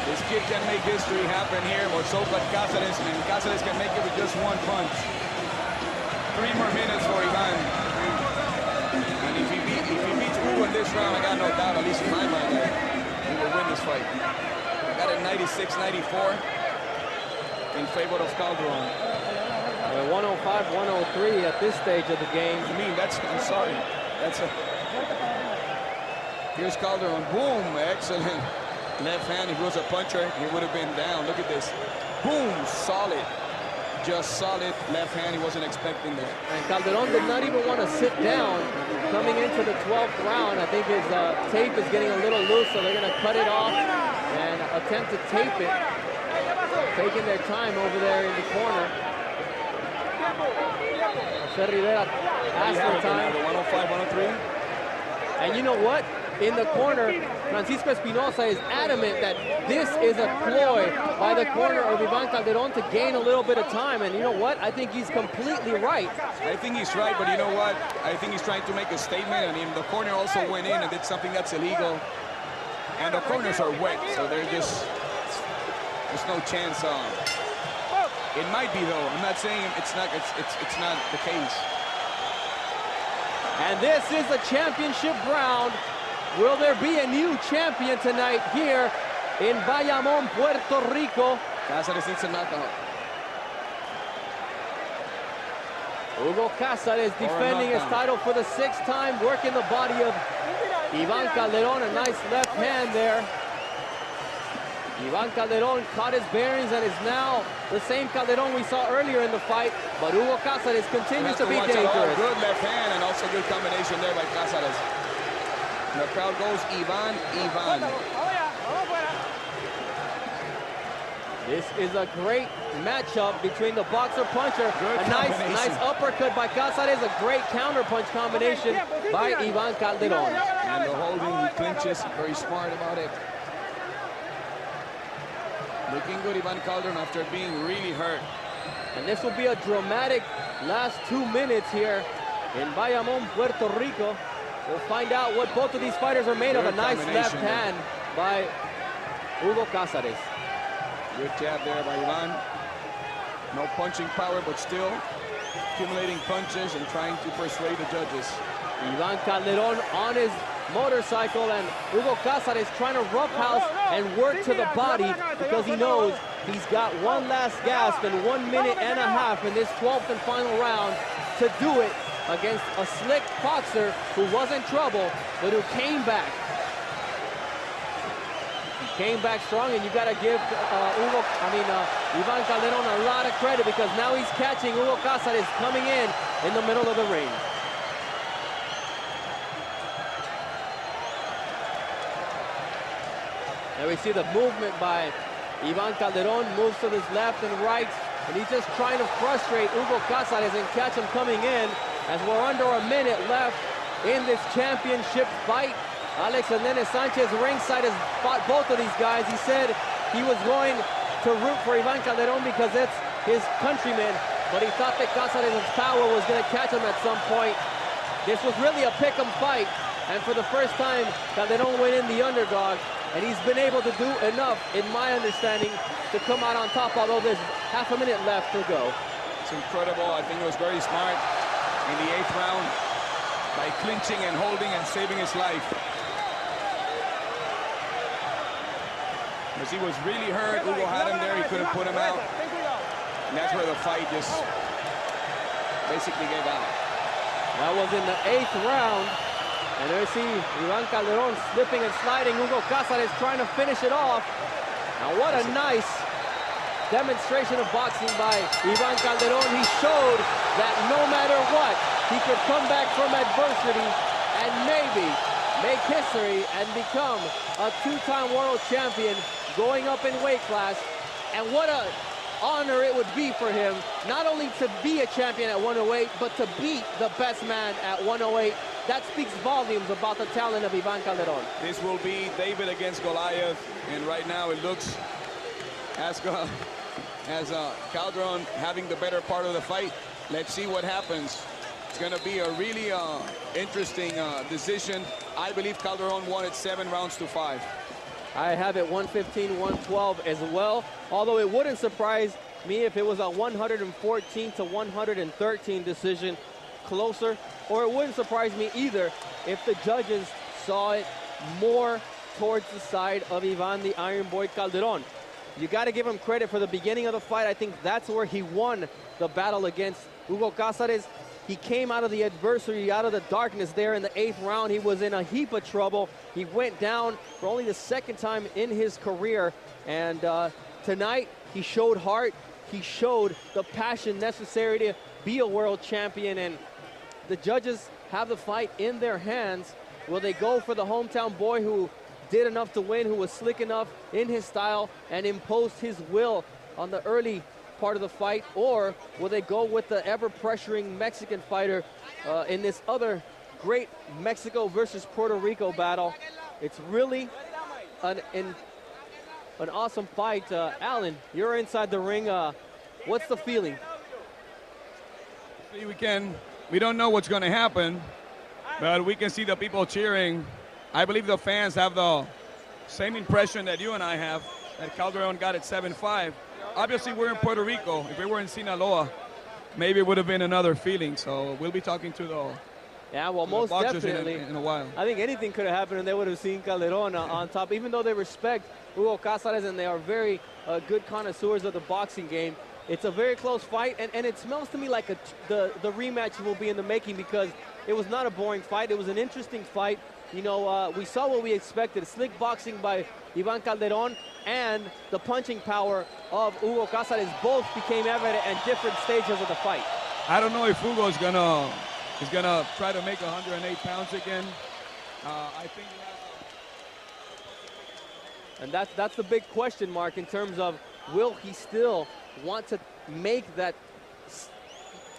This kid can make history happen here, or so can Cáceres, and Cáceres can make it with just one punch. 3 more minutes for Ivan. And if he beats Hugo in this round, I got no doubt, at least in my mind, that he will win this fight. I got it 96-94 in favor of Calderon. 105, 103 at this stage of the game. I mean, I'm sorry. Here's Calderon. Boom, excellent. Left hand, if he was a puncher, he would have been down. Look at this. Boom, solid. Just solid left hand. He wasn't expecting that. And Calderon did not even want to sit down coming into the 12th round. I think his tape is getting a little loose, so they're going to cut it off and attempt to tape it. Taking their time over there in the corner. Jose Rivera asked for time. 105, 103. And you know what? In the corner, Francisco Espinosa is adamant that this is a ploy by the corner of Ivan Calderon to gain a little bit of time. And you know what? I think he's completely right. I think he's right, but you know what? I think he's trying to make a statement, and the corner also went in and did something that's illegal. And the corners are wet, so there's no chance. It might be, though. I'm not saying it's not the case. And this is the championship round. Will there be a new champion tonight here in Bayamón, Puerto Rico? Cáceres needs a knockout. Hugo Cáceres defending his title for the 6th time, working the body of Ivan Calderon. A nice left hand there. Ivan Calderon caught his bearings and is now the same Calderon we saw earlier in the fight, but Hugo Cáceres continues to be dangerous. Good left hand and also good combination there by Cáceres. The crowd goes Ivan. This is a great matchup between the boxer-puncher. A nice uppercut by Cáceres, a great counter-punch combination by Ivan Calderon. And the holding, he clinches, very smart about it. Looking good, Ivan Calderon, after being really hurt. And this will be a dramatic last 2 minutes here in Bayamón, Puerto Rico. We'll find out what both of these fighters are made of. A nice left hand by Hugo Cáceres. Good jab there by Ivan. No punching power, but still accumulating punches and trying to persuade the judges. Ivan Calderon on his motorcycle, and Hugo Cáceres trying to roughhouse and work to the body because he knows he's got one last gasp in 1 minute and a half in this 12th and final round to do it against a slick boxer who was in trouble, but who came back. He came back strong, and you got to give Ivan Calderon a lot of credit because now he's catching Hugo Cáceres coming in the middle of the ring. There we see the movement by Ivan Calderon, moves to his left and right, and he's just trying to frustrate Hugo Cáceres and catch him coming in as we're under a minute left in this championship fight. Alex Hernandez Sanchez ringside has fought both of these guys. He said he was going to root for Ivan Calderon because it's his countryman, but he thought that Cáceres' power was going to catch him at some point. This was really a pick-em fight, and for the first time, Calderon went in the underdog, and he's been able to do enough, in my understanding, to come out on top, although there's half a minute left to go. It's incredible. I think it was very smart in the 8th round by clinching and holding and saving his life. Because he was really hurt. Hugo had him there. He couldn't put him out. And that's where the fight just basically gave out. That was in the 8th round. And there you see Ivan Calderon slipping and sliding. Hugo Cáceres trying to finish it off. Now what a nice demonstration of boxing by Ivan Calderon. He showed that no matter what, he could come back from adversity and maybe make history and become a 2-time world champion going up in weight class. And what a honor it would be for him, not only to be a champion at 108, but to beat the best man at 108. That speaks volumes about the talent of Ivan Calderon. This will be David against Goliath, and right now it looks as Calderon having the better part of the fight. Let's see what happens. It's going to be a really interesting decision. I believe Calderon won it 7 rounds to 5. I have it 115-112 as well, although it wouldn't surprise me if it was a 114 to 113 decision closer, or it wouldn't surprise me either if the judges saw it more towards the side of Ivan the Iron Boy Calderon. You got to give him credit for the beginning of the fight. I think that's where he won the battle against Hugo Cáceres. He came out of the adversary, out of the darkness there in the 8th round. He was in a heap of trouble. He went down for only the 2nd time in his career. And tonight, he showed heart. He showed the passion necessary to be a world champion. And the judges have the fight in their hands. Will they go for the hometown boy who did enough to win, who was slick enough in his style and imposed his will on the early part of the fight, or will they go with the ever-pressuring Mexican fighter in this other great Mexico versus Puerto Rico battle? It's really an awesome fight. Alan, you're inside the ring. What's the feeling? We don't know what's going to happen, but we can see the people cheering. I believe the fans have the same impression that you and I have, that Calderon got it 7-5. Obviously, we're in Puerto Rico. If we were in Sinaloa, maybe it would have been another feeling. So we'll be talking to the most boxers definitely in a while. I think anything could have happened, and they would have seen Calderon on top. Even though they respect Hugo Cáceres and they are very good connoisseurs of the boxing game, it's a very close fight, and it smells to me like the rematch will be in the making, because it was not a boring fight. It was an interesting fight. You know, we saw what we expected. Slick boxing by Ivan Calderon and the punching power of Hugo Cáceres both became evident at different stages of the fight. I don't know if Hugo is gonna try to make 108 pounds again. I think he has. And that's the big question mark in terms of, will he still want to make that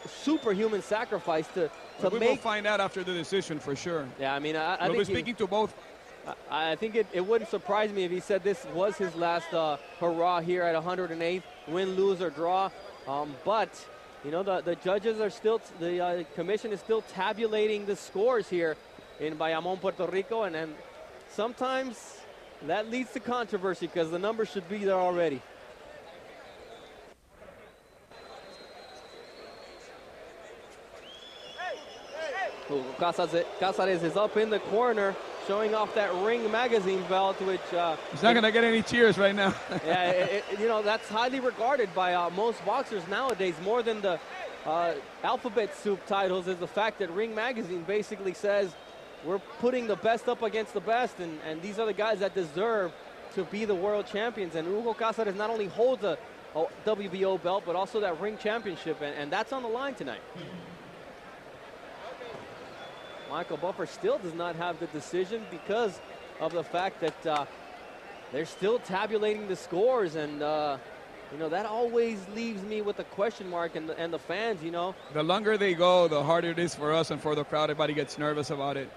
superhuman sacrifice to we will find out after the decision for sure. Yeah, I mean, I we'll think be speaking to both. I think it wouldn't surprise me if he said this was his last hurrah here at 108, win, lose, or draw. But, you know, the judges are still, the commission is still tabulating the scores here in Bayamón, Puerto Rico, and sometimes that leads to controversy because the numbers should be there already. Cáceres is up in the corner, showing off that Ring magazine belt, which he's not going to get any cheers right now. Yeah, you know, that's highly regarded by most boxers nowadays. More than the alphabet soup titles is the fact that Ring magazine basically says we're putting the best up against the best, and these are the guys that deserve to be the world champions. And Hugo Cáceres not only holds a WBO belt, but also that Ring championship, and that's on the line tonight. Michael Buffer still does not have the decision because of the fact that they're still tabulating the scores, and you know, that always leaves me with a question mark, and the fans, you know. The longer they go, the harder it is for us and for the crowd. Everybody gets nervous about it.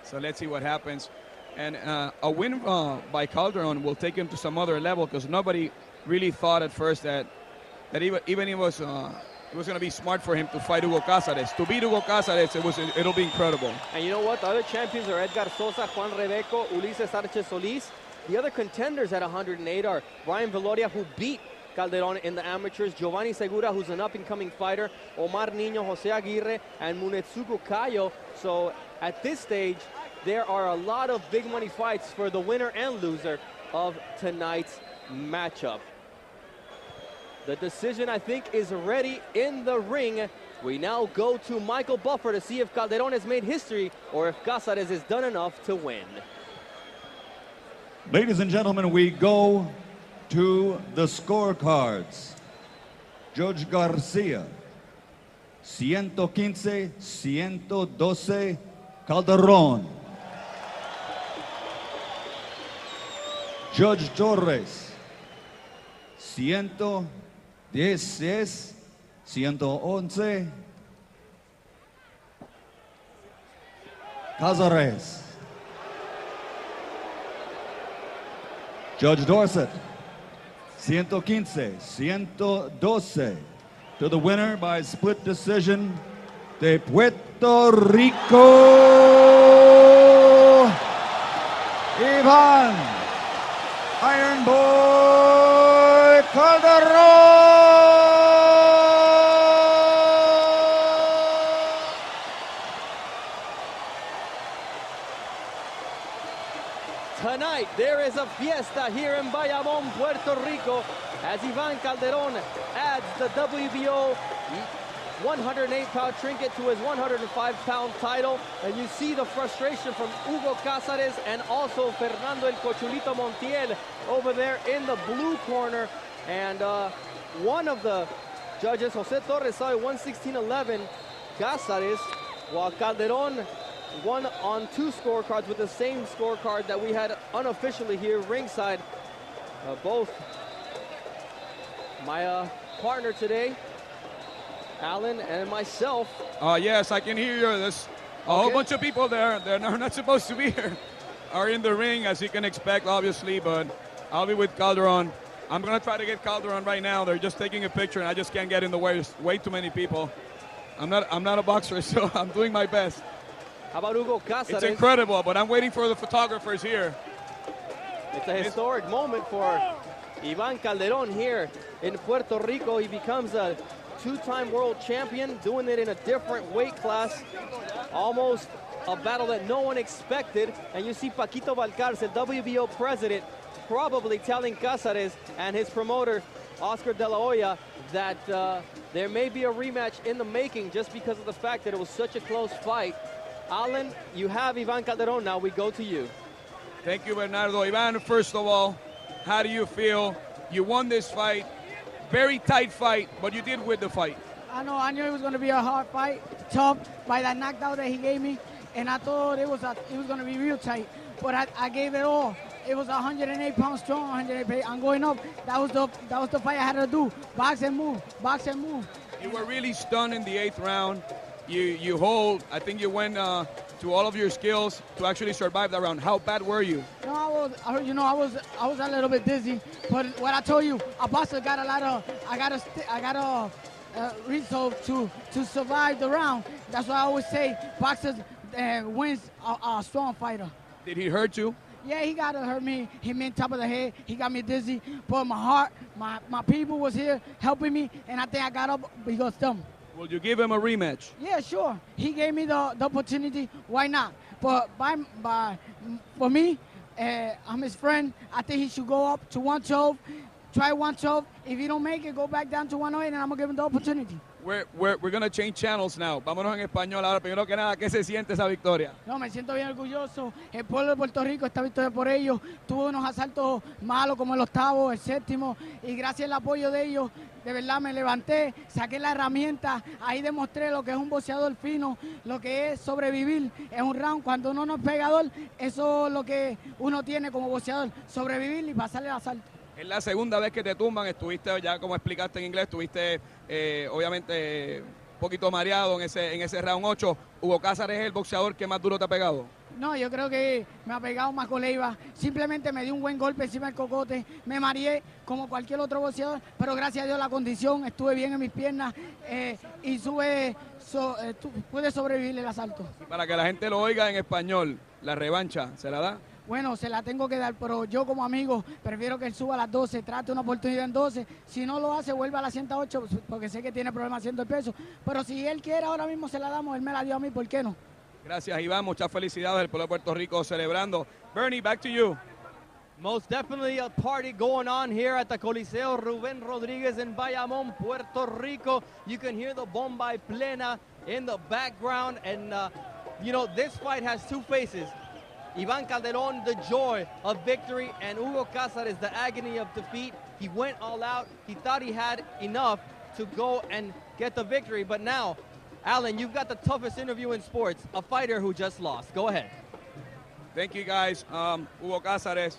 So let's see what happens. And a win by Calderon will take him to some other level, because nobody really thought at first that even it was going to be smart for him to fight Hugo Cáceres. To beat Hugo Cáceres, it'll be incredible. And you know what? The other champions are Edgar Sosa, Juan Rebeco, Ulises Arce Solis. The other contenders at 108 are Brian Viloria, who beat Calderon in the amateurs, Giovanni Segura, who's an up-and-coming fighter, Omar Niño, Jose Aguirre, and Munetsugu Kayo. So at this stage, there are a lot of big money fights for the winner and loser of tonight's matchup. The decision, I think, is ready in the ring. We now go to Michael Buffer to see if Calderon has made history or if Cáceres has done enough to win. Ladies and gentlemen, we go to the scorecards. Judge Garcia, 115-112, Calderon. Judge Torres, 110-111, Cáceres. Judge Dorset, 115-112, to the winner by split decision, de Puerto Rico, Iván Iron Boy Calderón. Tonight, there is a fiesta here in Bayamón, Puerto Rico, as Iván Calderón adds the WBO 108-pound trinket to his 105-pound title. And you see the frustration from Hugo Cázares and also Fernando El Cochulito Montiel over there in the blue corner. And one of the judges, Jose Torres, saw it 116-11 Cázares, while Calderón won on 2 scorecards with the same scorecard that we had unofficially here ringside. Both my partner today, Alan, and myself. Yes, I can hear you. There's a whole bunch of people there. They're not supposed to be here. Are in the ring, as you can expect, obviously, but I'll be with Calderón. I'm going to try to get Calderón right now. They're just taking a picture, and I just can't get in the way. There's way too many people. I'm not a boxer, so I'm doing my best. How about Hugo Cázares? It's incredible, but I'm waiting for the photographers here. It's a historic moment for Iván Calderón here in Puerto Rico. He becomes a 2-time world champion, doing it in a different weight class. Almost a battle that no one expected. And you see Paquito Valcarce, WBO president, probably telling Cázares and his promoter, Oscar De La Hoya, that there may be a rematch in the making just because of the fact that it was such a close fight. Alan, you have Iván Calderón now. We go to you. Thank you, Bernardo. Iván, first of all, how do you feel? You won this fight. Very tight fight, but you did win the fight. I knew it was going to be a hard fight, tough by that knockdown that he gave me, and I thought it was going to be real tight. But I gave it all. It was 108 pounds strong, 108 pounds. I'm going up. That was the fight I had to do. Box and move, box and move. You were really stunned in the 8th round. You hold. I think you went to all of your skills to actually survive that round. How bad were you? No, I was a little bit dizzy. But what I told you, a boxer got a lot of. I got a resolve to survive the round. That's why I always say boxers wins a strong fighter. Did he hurt you? Yeah, he got to hurt me. He hit me on top of the head. He got me dizzy. But my heart, my people was here helping me, and I think I got up because of them. Will you give him a rematch? Yeah, sure. He gave me the opportunity. Why not? But for me, I'm his friend. I think he should go up to 112, try 112. If he don't make it, go back down to 108, and I'm going to give him the opportunity. We're going to change channels now. Vámonos en español ahora. Primero que nada, ¿qué se siente esa victoria? No, me siento bien orgulloso. El pueblo de Puerto Rico está victoria por ellos. Tuve unos asaltos malos como el 8º, el 7º, y gracias al apoyo de ellos, de verdad me levanté, saqué la herramienta, ahí demostré lo que es un boxeador fino, lo que es sobrevivir en un round. Cuando uno no es pegador, eso es lo que uno tiene como boxeador, sobrevivir y pasarle el asalto. Es la segunda vez que te tumban, estuviste, ya como explicaste en inglés, estuviste obviamente un poquito mareado en ese round 8. Hugo Cázares es el boxeador que más duro te ha pegado. No, yo creo que me ha pegado más con Leiva. Simplemente me dio un buen golpe encima del cocote. Me mareé como cualquier otro boxeador, pero gracias a Dios la condición, estuve bien en mis piernas y pude sobrevivir el asalto. Y para que la gente lo oiga en español, la revancha, ¿se la da? Bueno, se la tengo que dar, pero yo como amigo prefiero que él suba a las 12, trate una oportunidad en 12. Si no lo hace, vuelva a las 108, porque sé que tiene problemas haciendo el peso. Pero si él quiere, ahora mismo se la damos, él me la dio a mí, ¿por qué no? Gracias, Iván. Muchas felicidades del pueblo de Puerto Rico celebrando. Bernie, back to you. Most definitely a party going on here at the Coliseo Rubén Rodríguez in Bayamón, Puerto Rico. You can hear the bomba plena in the background. And, you know, this fight has 2 faces. Iván Calderón, the joy of victory, and Hugo Cázares, the agony of defeat. He went all out. He thought he had enough to go and get the victory. But now, Alan, you've got the toughest interview in sports, a fighter who just lost. Go ahead. Thank you, guys. Hugo Cázares,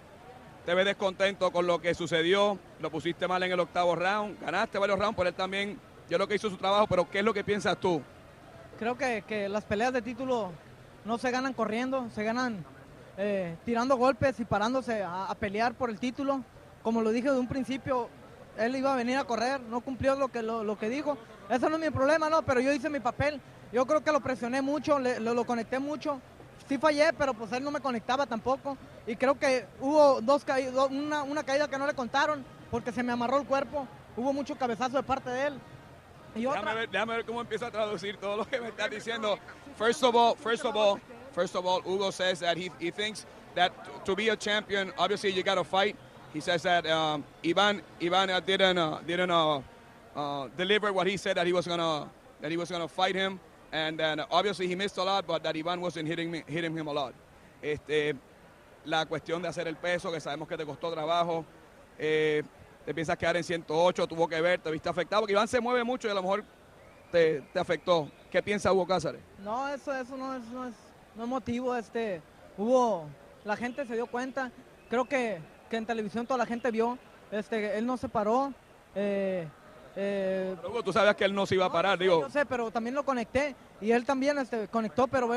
te ves descontento con lo que sucedió. Lo pusiste mal en el 8º round. Ganaste varios rounds, pero él también, yo creo que hizo su trabajo. Pero ¿qué es lo que piensas tú? Creo que las peleas de título no se ganan corriendo, se ganan tirando golpes y parándose a pelear por el título. Como lo dije de un principio, él iba a venir a correr, no cumplió lo que dijo. Eso no es mi problema, no, pero yo hice mi papel Yo creo que lo presioné mucho, lo conecté mucho. Sí fallé, pero pues él no me conectaba tampoco. Y creo que hubo una caída que no le contaron porque se me amarró el cuerpo. Hubo mucho cabezazo de parte de él. Y déjame ver cómo empieza a traducir todo lo que me está diciendo. First of all, Hugo says that he thinks that to be a champion, obviously you got to fight. He says that Ivan didn't deliver what he said that he was gonna fight him, and obviously he missed a lot, but that Ivan wasn't hitting him a lot. La cuestión de hacer el peso, que sabemos que te costó trabajo. Te piensas quedar en 108, tuvo que ver, te viste afectado, porque Iván se mueve mucho y a lo mejor te afectó. ¿Qué piensa Hugo Cázares? No, eso no es motivo. La gente se dio cuenta. Creo que en televisión toda la gente vio. Él no se paró. Pero Hugo, tú sabías que él no se iba a parar, digo. Yo sé, pero también lo conecté. Y él también conectó, pero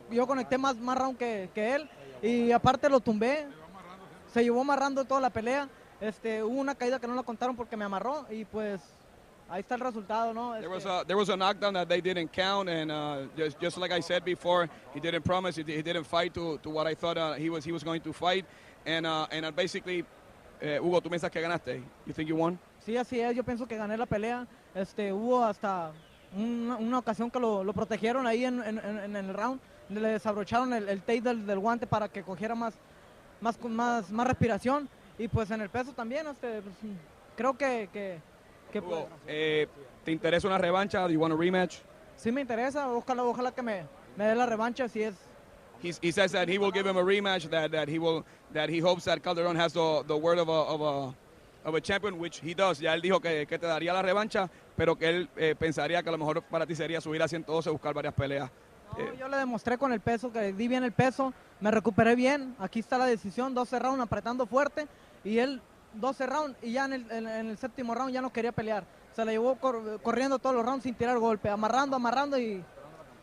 yo conecté más round que él. Y aparte lo tumbé. Se llevó amarrando toda la pelea. Hubo una caída que no la contaron porque me amarró y pues ahí está el resultado, ¿no? There was a knockdown that they didn't count, and just like I said before, he didn't promise, he didn't fight to what I thought he was going to fight, and basically, Hugo, ¿tú piensas que ganaste? You think you won? Sí, así es. Yo pienso que gané la pelea. Hubo hasta una ocasión que lo protegieron ahí en el round, le desabrocharon el tape del guante para que cogiera más respiración. Y pues en el peso también, pues, creo que Hugo, ¿te interesa una revancha? Do you want a rematch? Sí me interesa, ojalá que me dé la revancha, si es. He says that he will give him a rematch, that he hopes that Calderón has the word of a champion, which he does. Ya él dijo que te daría la revancha, pero que él pensaría que a lo mejor para ti sería subir a 112 y buscar varias peleas. No, yo le demostré con el peso, que di bien el peso, me recuperé bien. Aquí está la decisión, 12 rounds apretando fuerte, y él 12 rounds, y ya en el séptimo round ya no quería pelear. Se la llevó corriendo todos los rounds sin tirar golpe, amarrando y...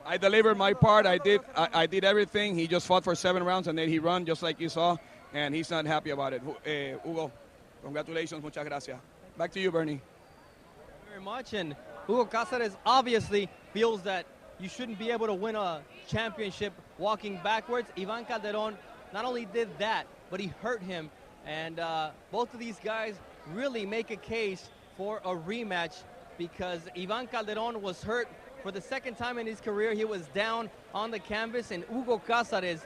I delivered my part. I did everything. He just fought for 7 rounds and then he run just like you saw, and he's not happy about it. Hugo, congratulations, muchas gracias. Back to you, Bernie. Thank you very much. And Hugo Cázares obviously feels that you shouldn't be able to win a championship walking backwards. Ivan Calderón not only did that, but he hurt him. And both of these guys really make a case for a rematch because Ivan Calderón was hurt for the second time in his career. He was down on the canvas, and Hugo Cázares,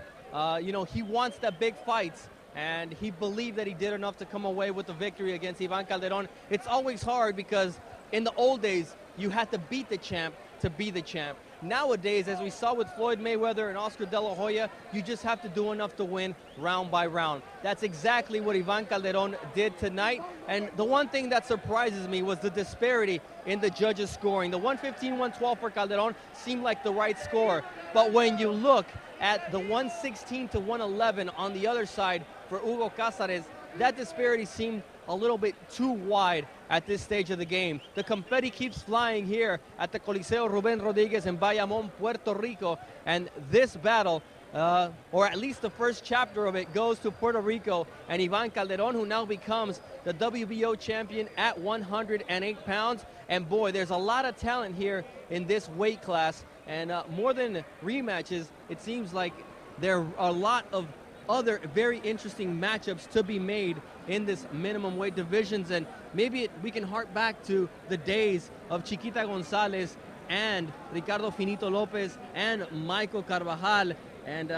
he wants the big fights, and he believed that he did enough to come away with the victory against Ivan Calderón. It's always hard because in the old days, you had to beat the champ to be the champ. Nowadays, as we saw with Floyd Mayweather and Oscar De La Hoya, you just have to do enough to win round by round. That's exactly what Ivan Calderón did tonight. And the one thing that surprises me was the disparity in the judges' scoring. The 115-112 for Calderón seemed like the right score. But when you look at the 116 to 111 on the other side for Hugo Cázares, that disparity seemed a little bit too wide at this stage of the game. The confetti keeps flying here at the Coliseo Rubén Rodríguez in Bayamón, Puerto Rico, and this battle, or at least the first chapter of it, goes to Puerto Rico and Ivan Calderón, who now becomes the WBO champion at 108 pounds. And boy, there's a lot of talent here in this weight class, and more than rematches, it seems like there are a lot of other very interesting matchups to be made in this minimum weight divisions, and maybe we can hark back to the days of Chiquita Gonzalez and Ricardo Finito Lopez and Michael Carvajal and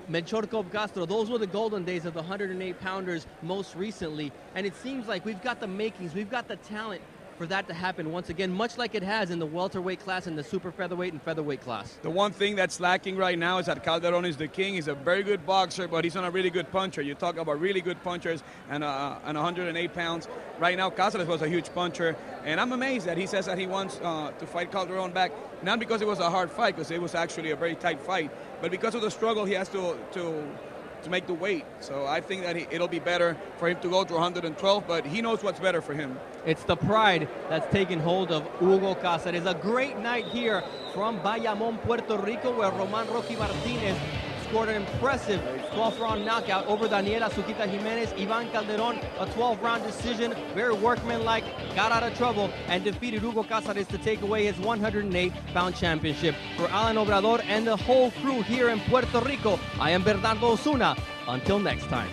Melchor Cobb Castro. Those were the golden days of the 108-pounders most recently, and it seems like we've got the makings, we've got the talent for that to happen once again, much like it has in the welterweight class and the super featherweight and featherweight class. The one thing that's lacking right now is that Calderón is the king. He's a very good boxer, but he's not a really good puncher. You talk about really good punchers and 108 pounds. Right now, Cáceres was a huge puncher, and I'm amazed that he says that he wants to fight Calderón back, not because it was a hard fight, because it was actually a very tight fight, but because of the struggle he has to make the weight. So I think that it'll be better for him to go to 112, but he knows what's better for him. It's the pride that's taken hold of Hugo Cázares. A great night here from Bayamón, Puerto Rico, where Roman Rocky Martinez scored an impressive 12th round knockout over Daniela Suquita Jimenez. Ivan Calderon, a 12-round decision, very workmanlike, got out of trouble, and defeated Hugo Cazares to take away his 108-pound championship. For Alan Obrador and the whole crew here in Puerto Rico, I am Bernardo Osuna. Until next time.